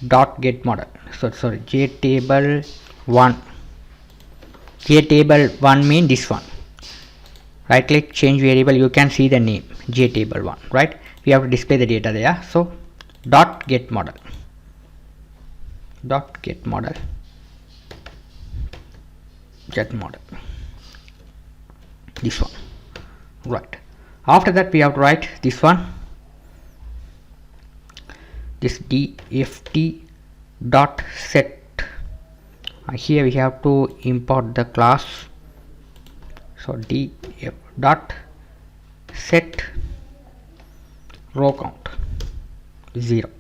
dot get model. So sorry, JTable 1. JTable 1 mean this one. Right click, change variable, you can see the name JTable 1, right? We have to display the data there. So dot get model, dot get model, get model, this one, right? After that we have to write this one, this dft dot set. Here we have to import the class, so df dot set row count 0,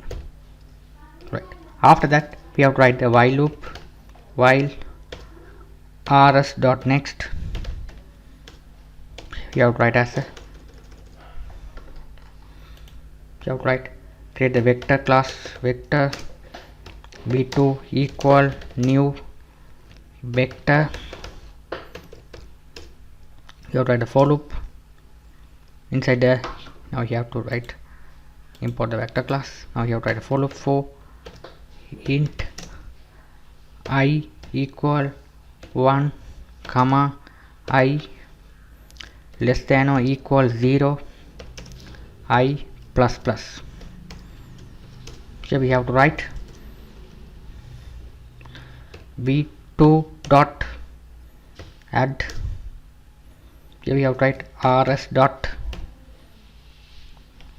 right? After that we have to write the while loop, while rs dot next. We have to write as a, we have to write, create the vector class, vector v2 equal new vector. You have to write a for loop inside there. Now you have to write, import the vector class. Now you have to write a for loop for int I equal 1 comma I less than or equal 0 I plus plus. So we have to write v2 dot add. Here we have to write rs dot,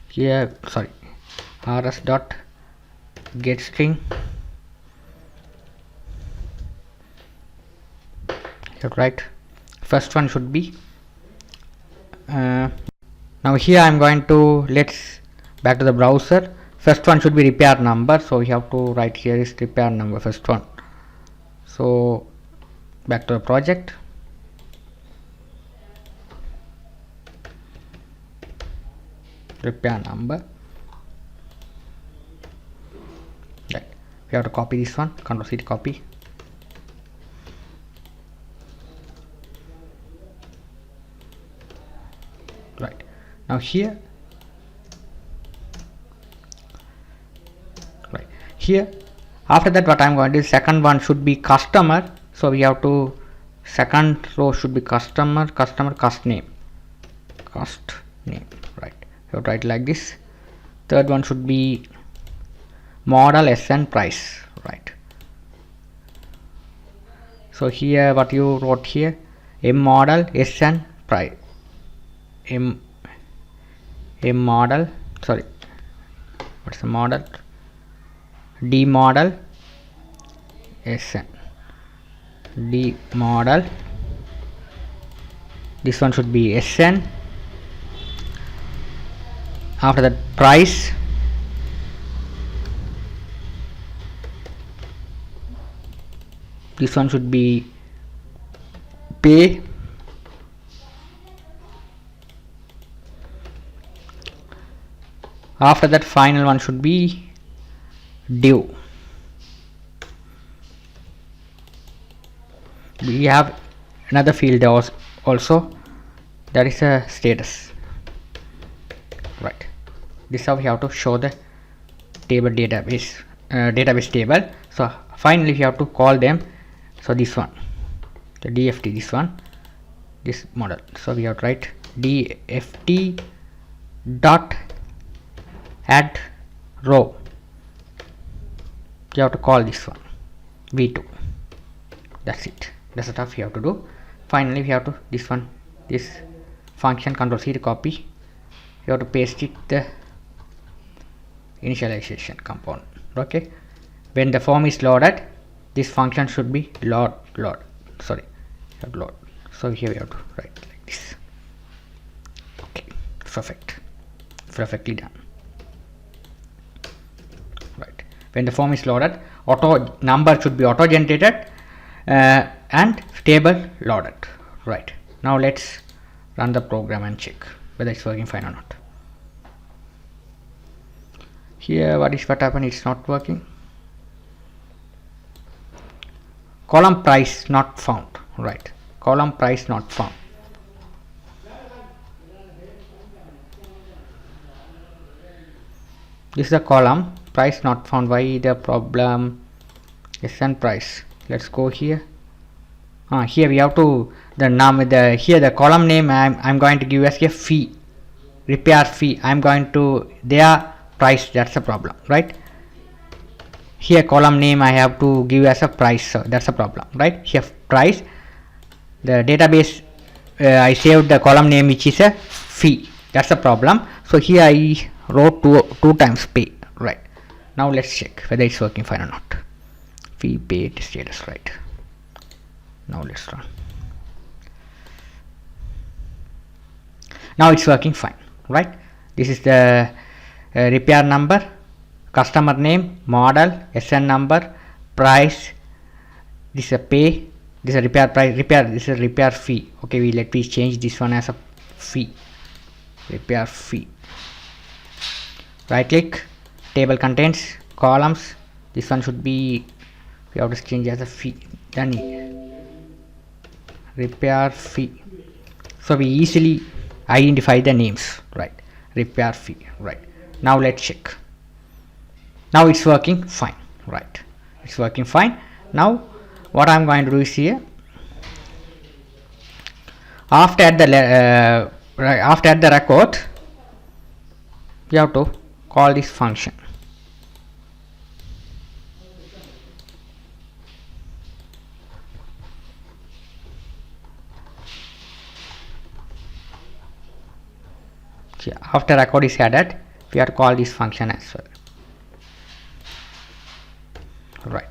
here sorry, rs dot get string. You have to write, first one should be now here I am going to, let's back to the browser. First one should be repair number, so we have to write here is repair number, first one. So back to the project, repair number, right? We have to copy this one, Control C to copy, right? Now here, right here, after that what I am going to do, second one should be customer, so we have to, second row should be customer, customer cost name, cost name, right? You have to write like this. Third one should be model SN price, right? So here what you wrote here, M model SN price, M model, sorry, what's the model, D model SN, D model, this one should be SN. After that price, this one should be pay. After that final one should be due. We have another field also, that is a status, right? This is how we have to show the table database, database table. So finally we have to call them, so this one, the dft, this one, this model, so we have to write dft dot add row. You have to call this one v2, that's it, that's the stuff you have to do. Finally we have to, this one, this function, Control C to copy, you have to paste it the initialization component, okay? When the form is loaded, this function should be load, sorry, load. So here we have to write like this, okay? Perfectly done, right? When the form is loaded, auto number should be auto generated and table loaded, right? Now let's run the program and check whether it's working fine or not. Here what happened, it's not working. Column price not found, right? Column price not found. This is the column. Price not found. Why the problem? SN price. Let's go here. Here we have to the column name I'm going to give as a fee, repair fee. I'm going to their price. That's a problem, right? Here column name I have to give as a price, so that's a problem, right? Here price, the database I saved the column name which is a fee. That's a problem. So here I wrote two times pay, right? Now let's check whether it's working fine or not. Fee paid status, right? Now let's run. Now it's working fine, right? This is the repair number, customer name, model, SN number, price. This is a pay. This is a repair price. This is a repair fee. Okay, let me change this one as a fee. Repair fee. Right click. Table contents, columns. This one should be. We have to change as a fee. Done. Repair fee. So we easily identify the names, right? Repair fee, right? Now let's check. Now it's working fine, right? It's working fine. Now what I'm going to do is here, after the record, you have to call this function. After record is added, we have to call this function as well, right?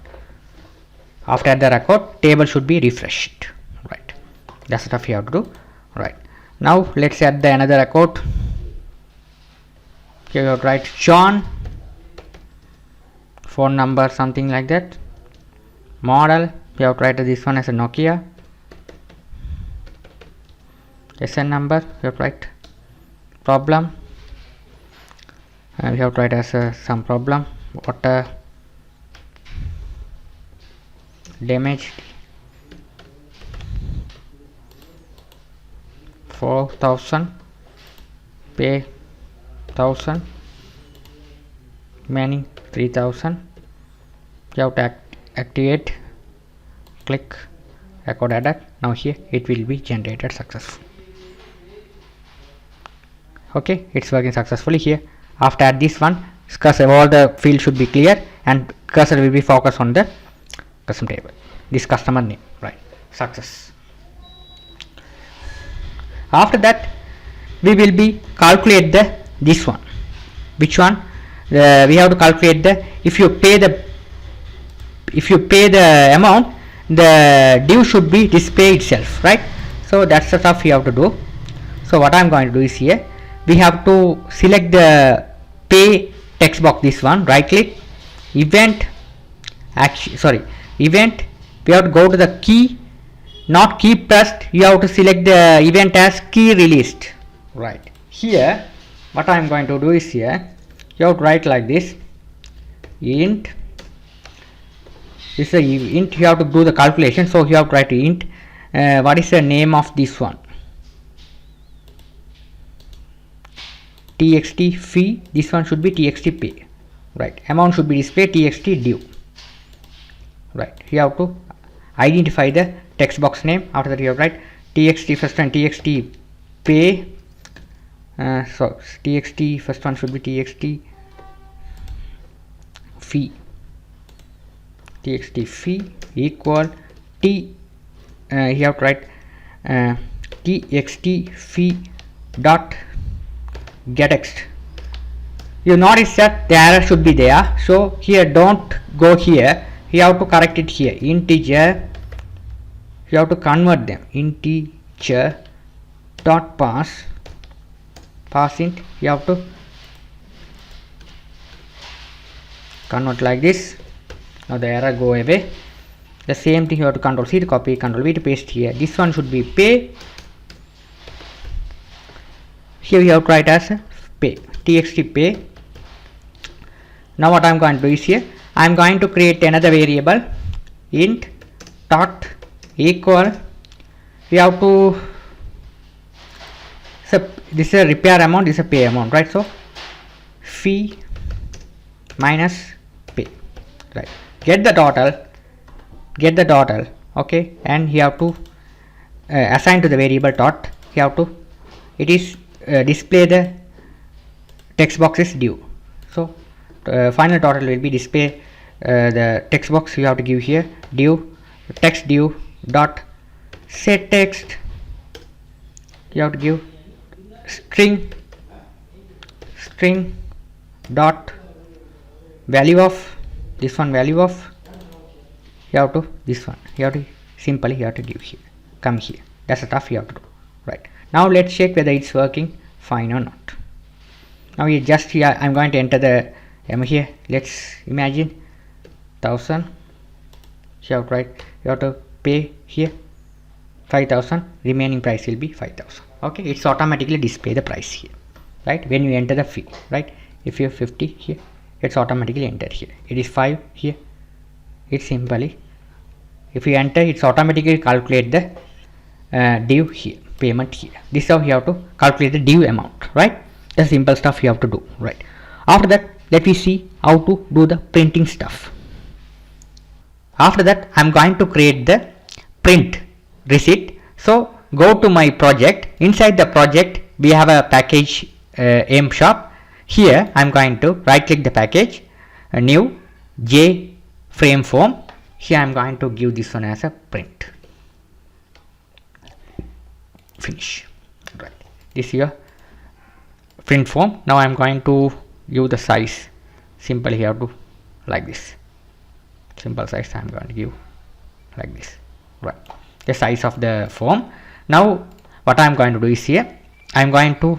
After the record, table should be refreshed, right? That's stuff you have to do, right? Now let's add the another record. Here you have to write John, phone number, something like that. Model, you have to write this one as a Nokia. SN number, you have to write. Problem, and we have to write as some problem. Water damaged, 4,000, pay 1,000, remaining 3,000. You have to activate, click record added. Now here it will be generated successfully. Okay, it's working successfully here. After this one, cursor, all the fields should be clear and cursor will be focused on the custom table, this customer name, right? Success. After that, we will be calculate this one. Which one? We have to calculate if you pay the amount, the due should be display itself, right? So that's the stuff you have to do. So what I'm going to do is here, we have to select the pay text box, this one, right click, event, event, we have to go to the key, not key pressed, you have to select the event as key released, right? Here what I am going to do is here, you have to write like this, int, this is a int, you have to do the calculation, so you have to write int, what is the name of this one, txt fee, this one should be txt pay, right? Amount should be displayed txt due, right? You have to identify the text box name. After that you have to write txt first and txt pay, so txt first one should be txt fee, txt fee equal t, you have to write txt fee dot getText. You notice that the error should be there, so here don't go here, you have to correct it here. Integer, you have to convert them, integer dot pass int, you have to convert like this. Now the error go away. The same thing you have to control C to copy, control V to paste here. This one should be pay, here you have to write as pay, txt pay. Now what I am going to do is here, I am going to create another variable, int dot equal, we have to, so this is a repair amount, this is a pay amount, right? So fee minus pay, right? Get the total, okay, and you have to assign to the variable dot, you have to, it is display the text box is due. So final total will be display the text box. You have to give here due text due dot set text, you have to give string dot value of this one, value of, you have to this one, you have to simply you have to give here, come here, that's the stuff you have to do, right? Now let's check whether it's working fine or not. Now you just here I'm going to enter the here, let's imagine 1000, you have to write, you have to pay here 5000, remaining price will be 5000, okay? It's automatically display the price here, right, when you enter the fee, right? If you have 50 here, it's automatically entered here, it is 5 here, it's simply, if you enter, it's automatically calculate the due here, payment here. This is how you have to calculate the due amount, right? The simple stuff you have to do, right? After that, let me see how to do the printing stuff. After that, I'm going to create the print receipt. So go to my project, inside the project we have a package aim shop. Here I'm going to right click the package, a new J frame form. Here I'm going to give this one as a print, finish, right? This is your print form. Now I'm going to give the size, simply here to like this, simple size I'm going to give like this, right? The size of the form. Now what I'm going to do is here I'm going to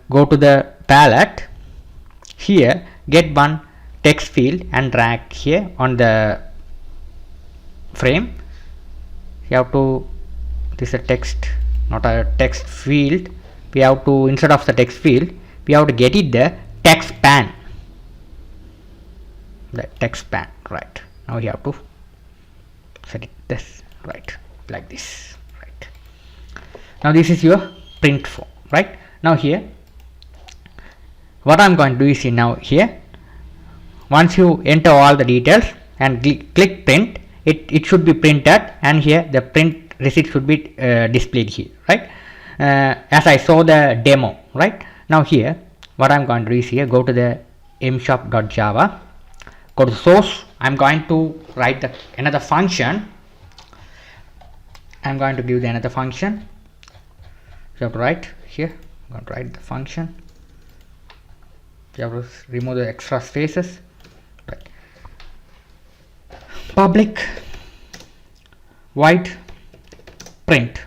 go to the palette, here get one text field and drag here on the frame. You have to, this is a text, not a text field, we have to, instead of the text field we have to get it the text pan, the text pan, right? Now you have to set it this, right, like this, right? Now this is your print form, right? Now here what I'm going to do is now here, once you enter all the details and click print, it should be printed, and here the print receipt should be displayed here, right? As I saw the demo, right? Now here what I'm going to do is here, go to the mshop.java, go to source, I'm going to write another function, I'm going to give the another function, you have to write here, I'm going to write the function, you have to remove the extra spaces, right? Public void print,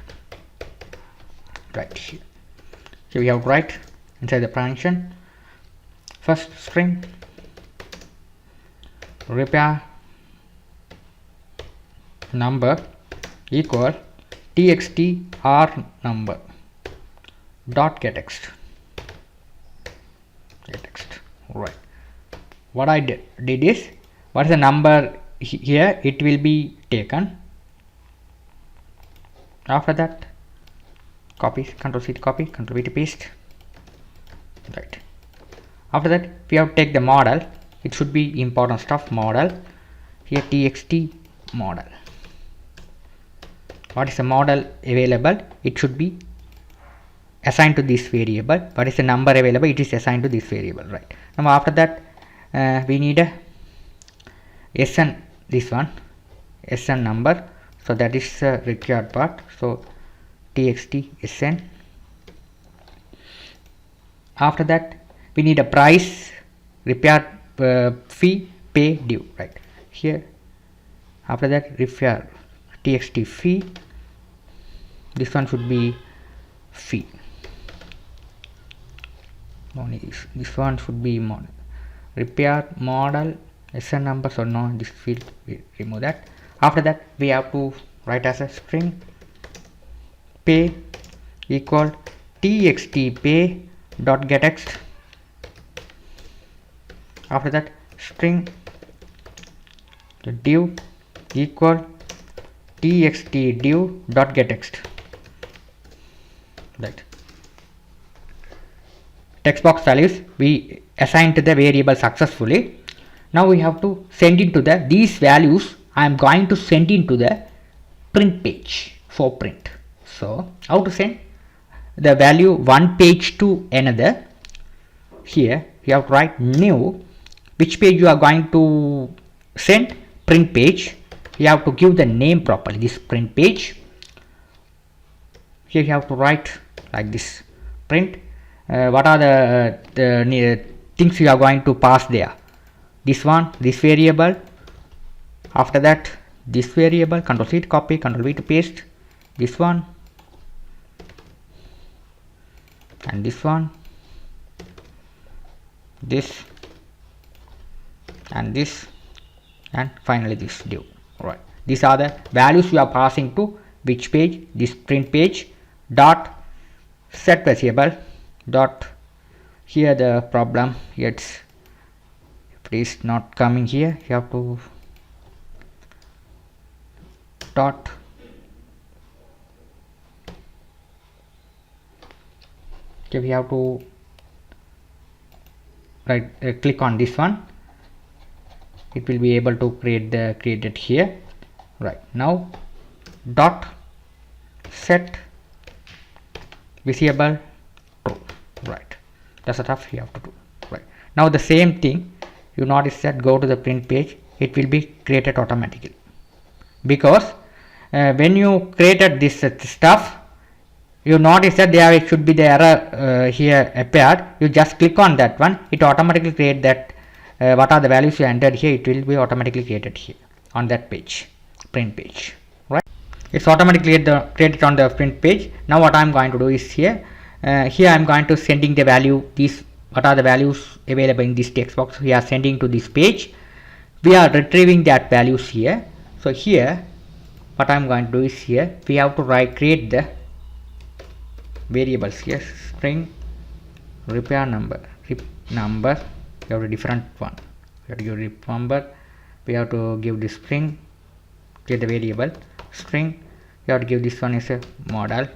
right here. So we have to write inside the function, first string repair number equal txt r number dot getText, right? What I did is, what is the number here, it will be taken. After that, copy, control C to copy, control V to paste, right? After that we have to take the model, it should be important stuff, model here, txt model. What is the model available, it should be assigned to this variable. What is the number available, it is assigned to this variable, right? Now after that we need a SN, this one SN number, so that is the required part, so txt SN. After that we need a price, repair fee, pay, due, right here. After that repair txt fee, this one should be fee, this one should be model, repair model SN number, so no, this field we remove that. After that we have to write as a string pay equal txt pay dot getText. After that string due equal txt due dot getText, right? text box values we assigned to the variable successfully. Now we have to send into these values I am going to send into the print page for print. So how to send the value one page to another? Here you have to write new, which page you are going to send, print page. You have to give the name properly, this print page. Here you have to write like this, print. What are the things you are going to pass there? This one, this variable. After that, this variable. Control C to copy, Control V to paste. This one and this one, this and this, and finally this div. Right, these are the values we are passing to which page? This print page. Dot set variable dot, here the problem, it's it is not coming here, you have to dot okay, we have to click on this one, it will be able to create it here. Right, now dot set visible true. Right, that's the stuff you have to do. Right, now the same thing, you notice that go to the print page, it will be created automatically, because when you created this stuff, you notice that there should be the error here appeared. You just click on that one, it automatically create that what are the values you entered here, it will be automatically created here on that page, print page. Right, it's automatically created on the print page. Now what I am going to do is here I am going to sending the value, these what are the values available in this text box, we are sending to this page, we are retrieving that values here. So here what I am going to do is here we have to create the variables here, string repair number, you have a different one, you have to give rip number, we have to give the string, get the variable string, you have to give this one is a mod,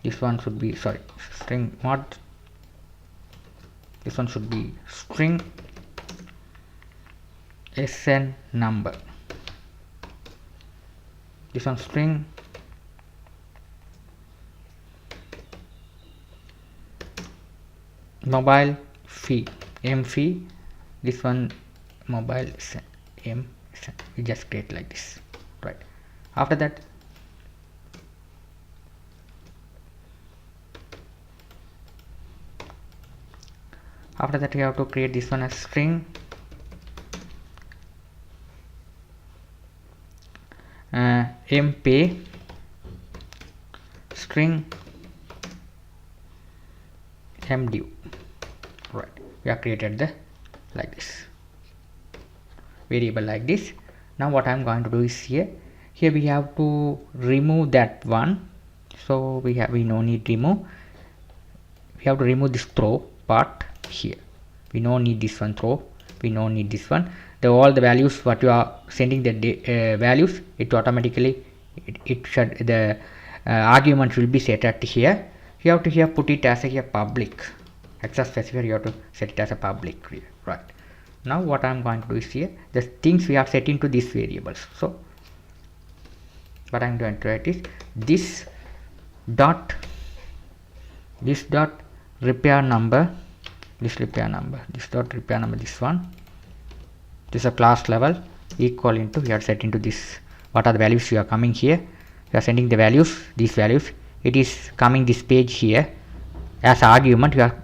this one should be string mod, this one should be string sn number, this one string mobile fee m fee, this one mobile m, you just create like this. Right, after that you have to create this one as string mpay string mdue. Right, we have created the like this variable like this. Now what I am going to do is here we have to remove that one, so we no need remove, we have to remove this throw part here, we no need this one throw, we no need this one, all the values what you are sending the values, it automatically it should the argument will be set at here, you have to here put it as a public access specifier, you have to set it as a public here. Right, now what I am going to do is here the things we are set into these variables. So what I am going to write is this dot repair number, this dot repair number, this one, this is a class level equal into, you are set into this, what are the values you are coming here, you are sending the values, these values, it is coming this page here as argument, you are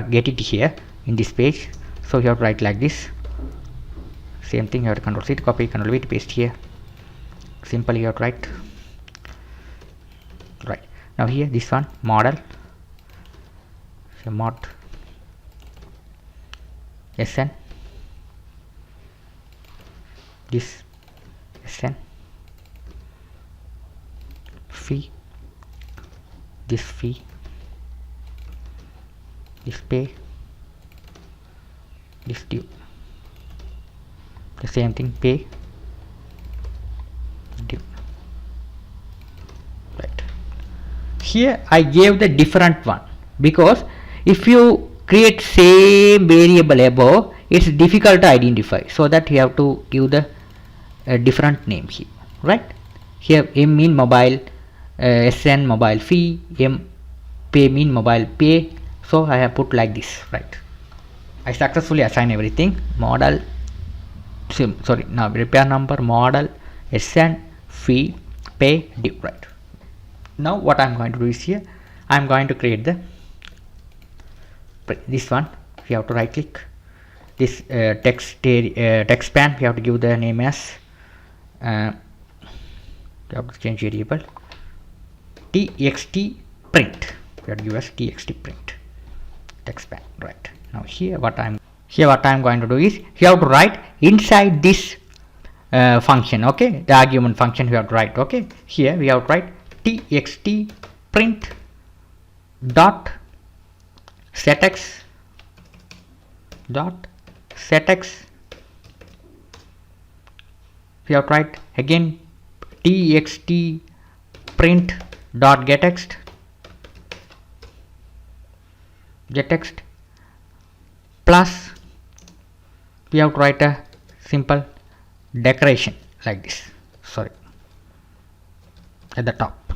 get it here in this page. So you have to write like this, same thing, you have to Control C to copy, Control V to paste here, simply you have to write. Right, now here this one model, so mod sn, this sn fee, this fee, this pay, this due, the same thing, pay, due. Right, here I gave the different one because if you create same variable above, it's difficult to identify, so that you have to give the different name here, right? Here M mean mobile, SN mobile fee, M pay mean mobile pay, so I have put like this, right? I successfully assign everything. Model, sorry, now repair number, model, SN, fee, pay, due, right? Now what I'm going to do is here, I'm going to create this one. We have to right click this text span. We have to give the name as we have to change variable txt print. We have to give as txt print text span, right? Now here what I'm going to do is, you have to write inside this function, okay, the argument function we have to write, okay. Here we have to write txt print dot setx we have to write again txt print dot gettext plus we have to write a simple decoration like this, sorry, at the top,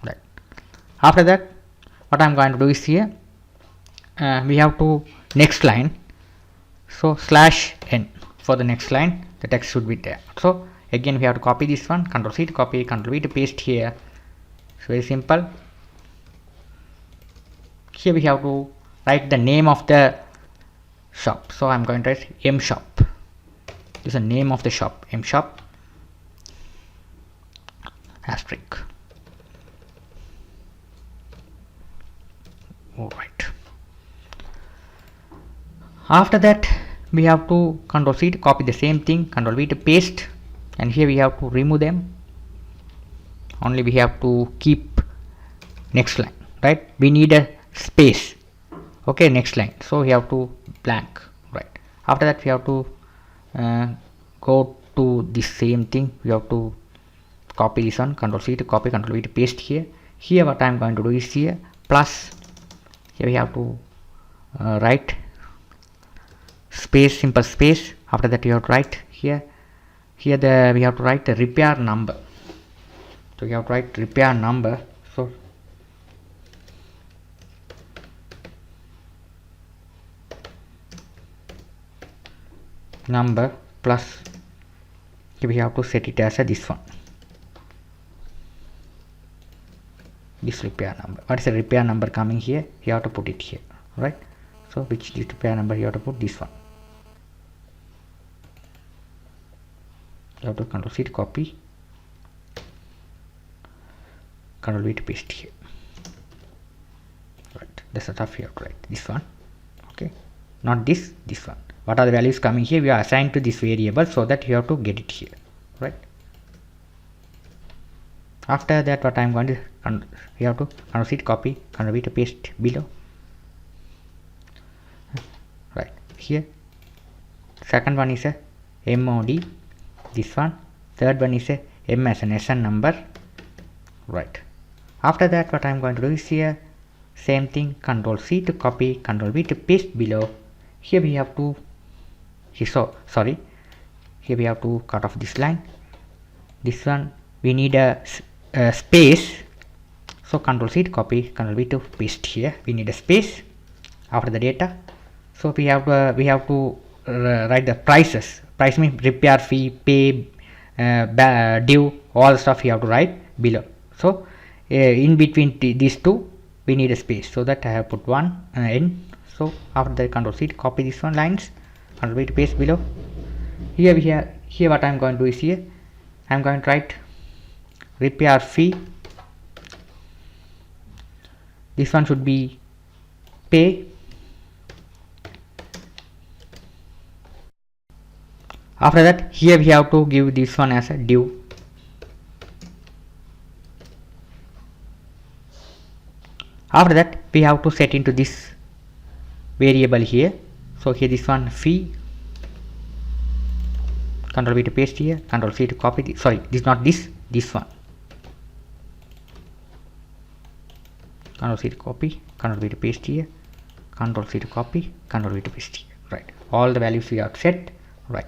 right? After that what I'm going to do is here, we have to next line, so slash n for the next line, the text should be there. So again we have to copy this one, Ctrl C to copy, Ctrl V to paste here. It's very simple. Here we have to write the name of the shop, so I'm going to write M shop. This is the name of the shop, M shop asterisk. Alright. After that we have to Ctrl C to copy the same thing, Ctrl V to paste, and here we have to remove them. Only we have to keep next line, right? We need a space, okay, next line, so we have to blank, right? After that we have to go to the same thing. We have to copy this one, Ctrl C to copy, Ctrl V to paste here. Here what I'm going to do is here plus, here we have to write space, simple space. After that you have to write here we have to write the repair number, so you have to write repair number, so number plus we have to set it as a this one, this repair number. What is the repair number coming here? You have to put it here, right? So which this repair number you have to put this one. You have to Ctrl C to copy, Ctrl V to paste here, right? The stuff you have to write this one, okay, not this one. What are the values coming here? We are assigned to this variable, so that you have to get it here, right? After that what I am going to, you have to Ctrl C to copy, Ctrl V to paste below, right? Here second one is a mod, this one, third one is a M as an SN number, right? After that what I am going to do is here same thing, Ctrl C to copy, Ctrl V to paste below. Here we have to, here we have to cut off this line, this one we need a space, so Ctrl C to copy, Ctrl V to paste here, we need a space after the data. So we have to write the prices. Price means repair fee, pay, due, all stuff you have to write below. So in between these two we need a space, so that I have put one n. So after that Ctrl C to copy this one lines, Ctrl V to paste below. Here what I am going to do is here I am going to write repair fee, this one should be pay. After that here we have to give this one as a due. After that we have to set into this variable here, so here this one fee, Ctrl V to paste here, Ctrl C to copy this, sorry, this not this one, Control C to copy, Control V to paste here, Control C to copy, Control V to paste here. Right, all the values we have set. Right,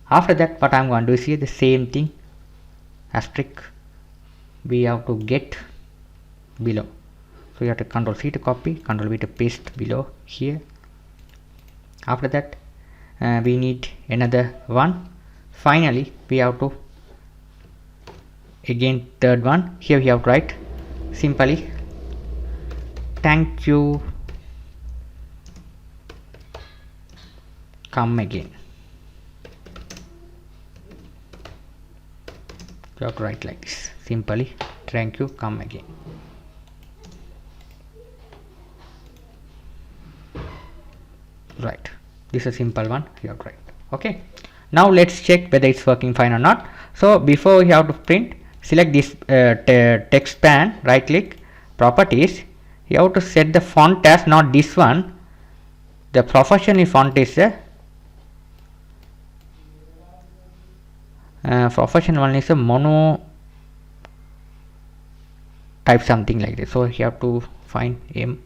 after that what I'm going to do is here the same thing, asterisk we have to get below. So you have to Control C to copy, Control V to paste below here. After that we need another one. Finally we have to again third one. Here we have to write simply thank you, come again. You have to write like this, simply thank you, come again. Right, this is a simple one you have to write. Okay, now let's check whether it's working fine or not. So before you have to print, select this text pan, right click, properties. You have to set the font as not this one, the professional font is a professional one is a mono type, something like this. So you have to find M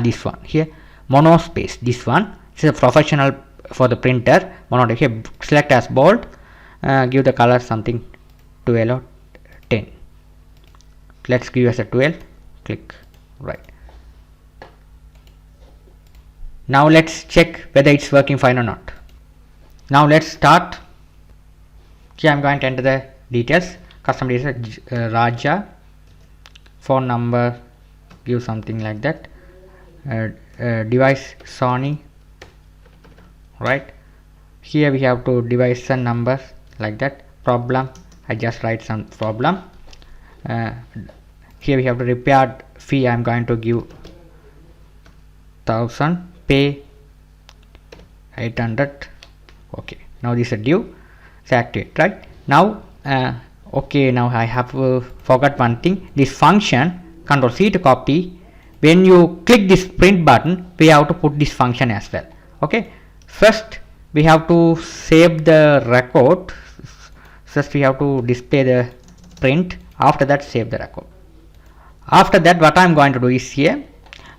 this one here, mono space, this one. This is a professional for the printer, mono. Here select as bold, give the color something 12 or 10. Let's give as a 12, click. Right, now let's check whether it's working fine or not. Now let's start. Here I'm going to enter the details, customer details, Raja, phone number, give something like that, device Sony. Right, here we have to device and numbers like that. Problem, I just write some problem. Here we have to repair fee, I'm going to give 1000, pay 800. Okay, now this is a due, so activate. Right now okay, now I have forgot one thing, this function, Control C to copy. When you click this print button, we have to put this function as well. Okay, first we have to save the record. First we have to display the print, after that save the record. After that what I'm going to do is here,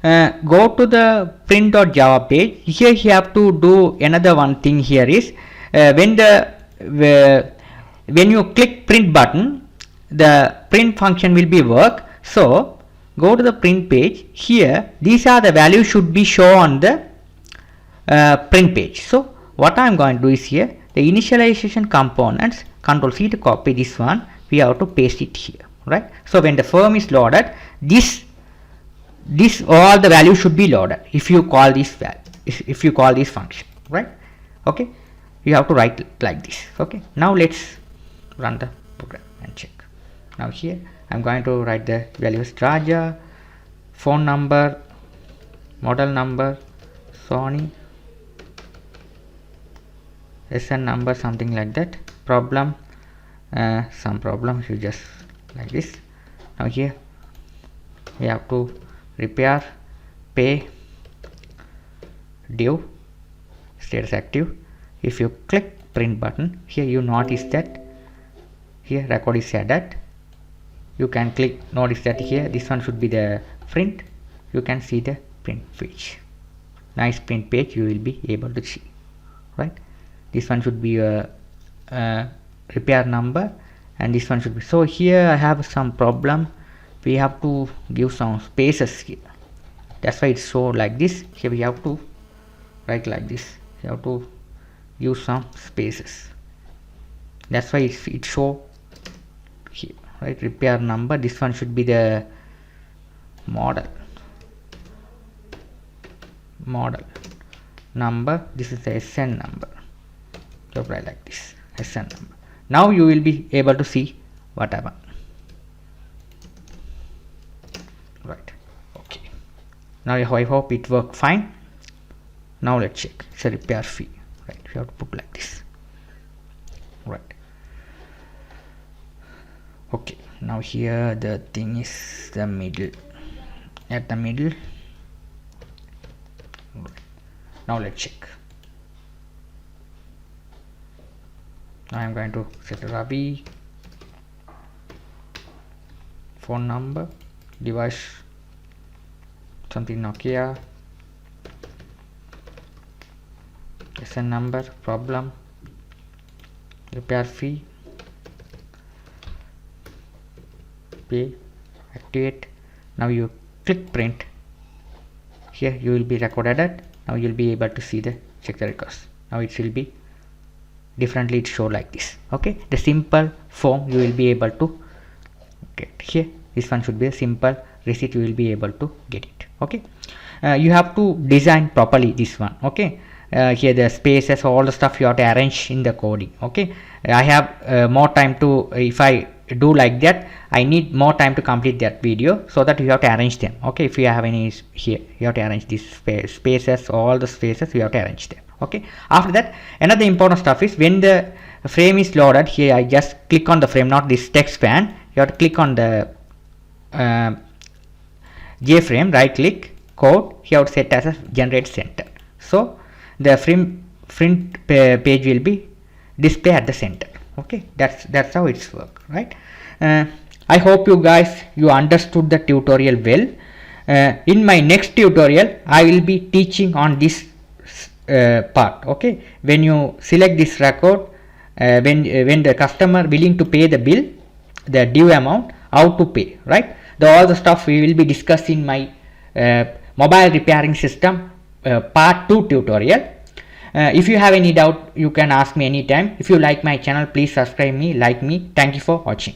go to the print.java page. Here you have to do another one thing. Here is when you click print button, the print function will be work. So go to the print page. Here these are the values should be shown on the print page. So what I'm going to do is here, the initialization components, Control C to copy this one, we have to paste it here. Right, so when the form is loaded, this all the values should be loaded if you call this value, if you call this function. Right, okay, you have to write like this. Okay, now let's run the program and check. Now here I'm going to write the values Raja, phone number, model number Sony, SN number, something like that, problem, some problem, you just like this. Now here we have to repair, pay, due, status active. If you click print button, here you notice that here record is added. You can click, notice that here this one should be the print. You can see the print page, nice print page you will be able to see. Right, this one should be a repair number, and this one should be. So here I have some problem, we have to give some spaces here, that's why it's so like this. Here we have to write like this, you have to use some spaces, that's why it show here. Right, repair number, this one should be the model number, this is the SN number, so write like this, SN number. Now you will be able to see what happened. Right, okay, now I hope it worked fine. Now let's check, it's a repair fee. Right, you have to put like this. Right, okay, now here the thing is the middle, at the middle. Right, now let's check. I am going to set Ravi, phone number, device something Nokia, SN number, problem, repair fee, pay, activate. Now you click print. Here you will be recorded it. Now you will be able to see the check the records. Now it will be differently, it show like this. Okay, the simple form you will be able to get here. This one should be a simple receipt, you will be able to get it. Okay, you have to design properly this one. Okay, here the spaces, all the stuff you have to arrange in the coding. Okay, I have more time to, if I do like that, I need more time to complete that video, so that you have to arrange them. Okay, if you have any here, you have to arrange these spaces, all the spaces you have to arrange them. Okay, after that, another important stuff is when the frame is loaded. Here I just click on the frame, not this text span. You have to click on the JFrame, right click, code. Here I would set as a generate center. So the print page will be display at the center. Okay, that's how it's work, right? I hope you guys understood the tutorial well. In my next tutorial I will be teaching on this part. Okay, when you select this record, when the customer willing to pay the bill, the due amount, how to pay, right? All the stuff we will be discussing my mobile repairing system part 2 tutorial. If you have any doubt, you can ask me anytime. If you like my channel, please subscribe me, like me. Thank you for watching.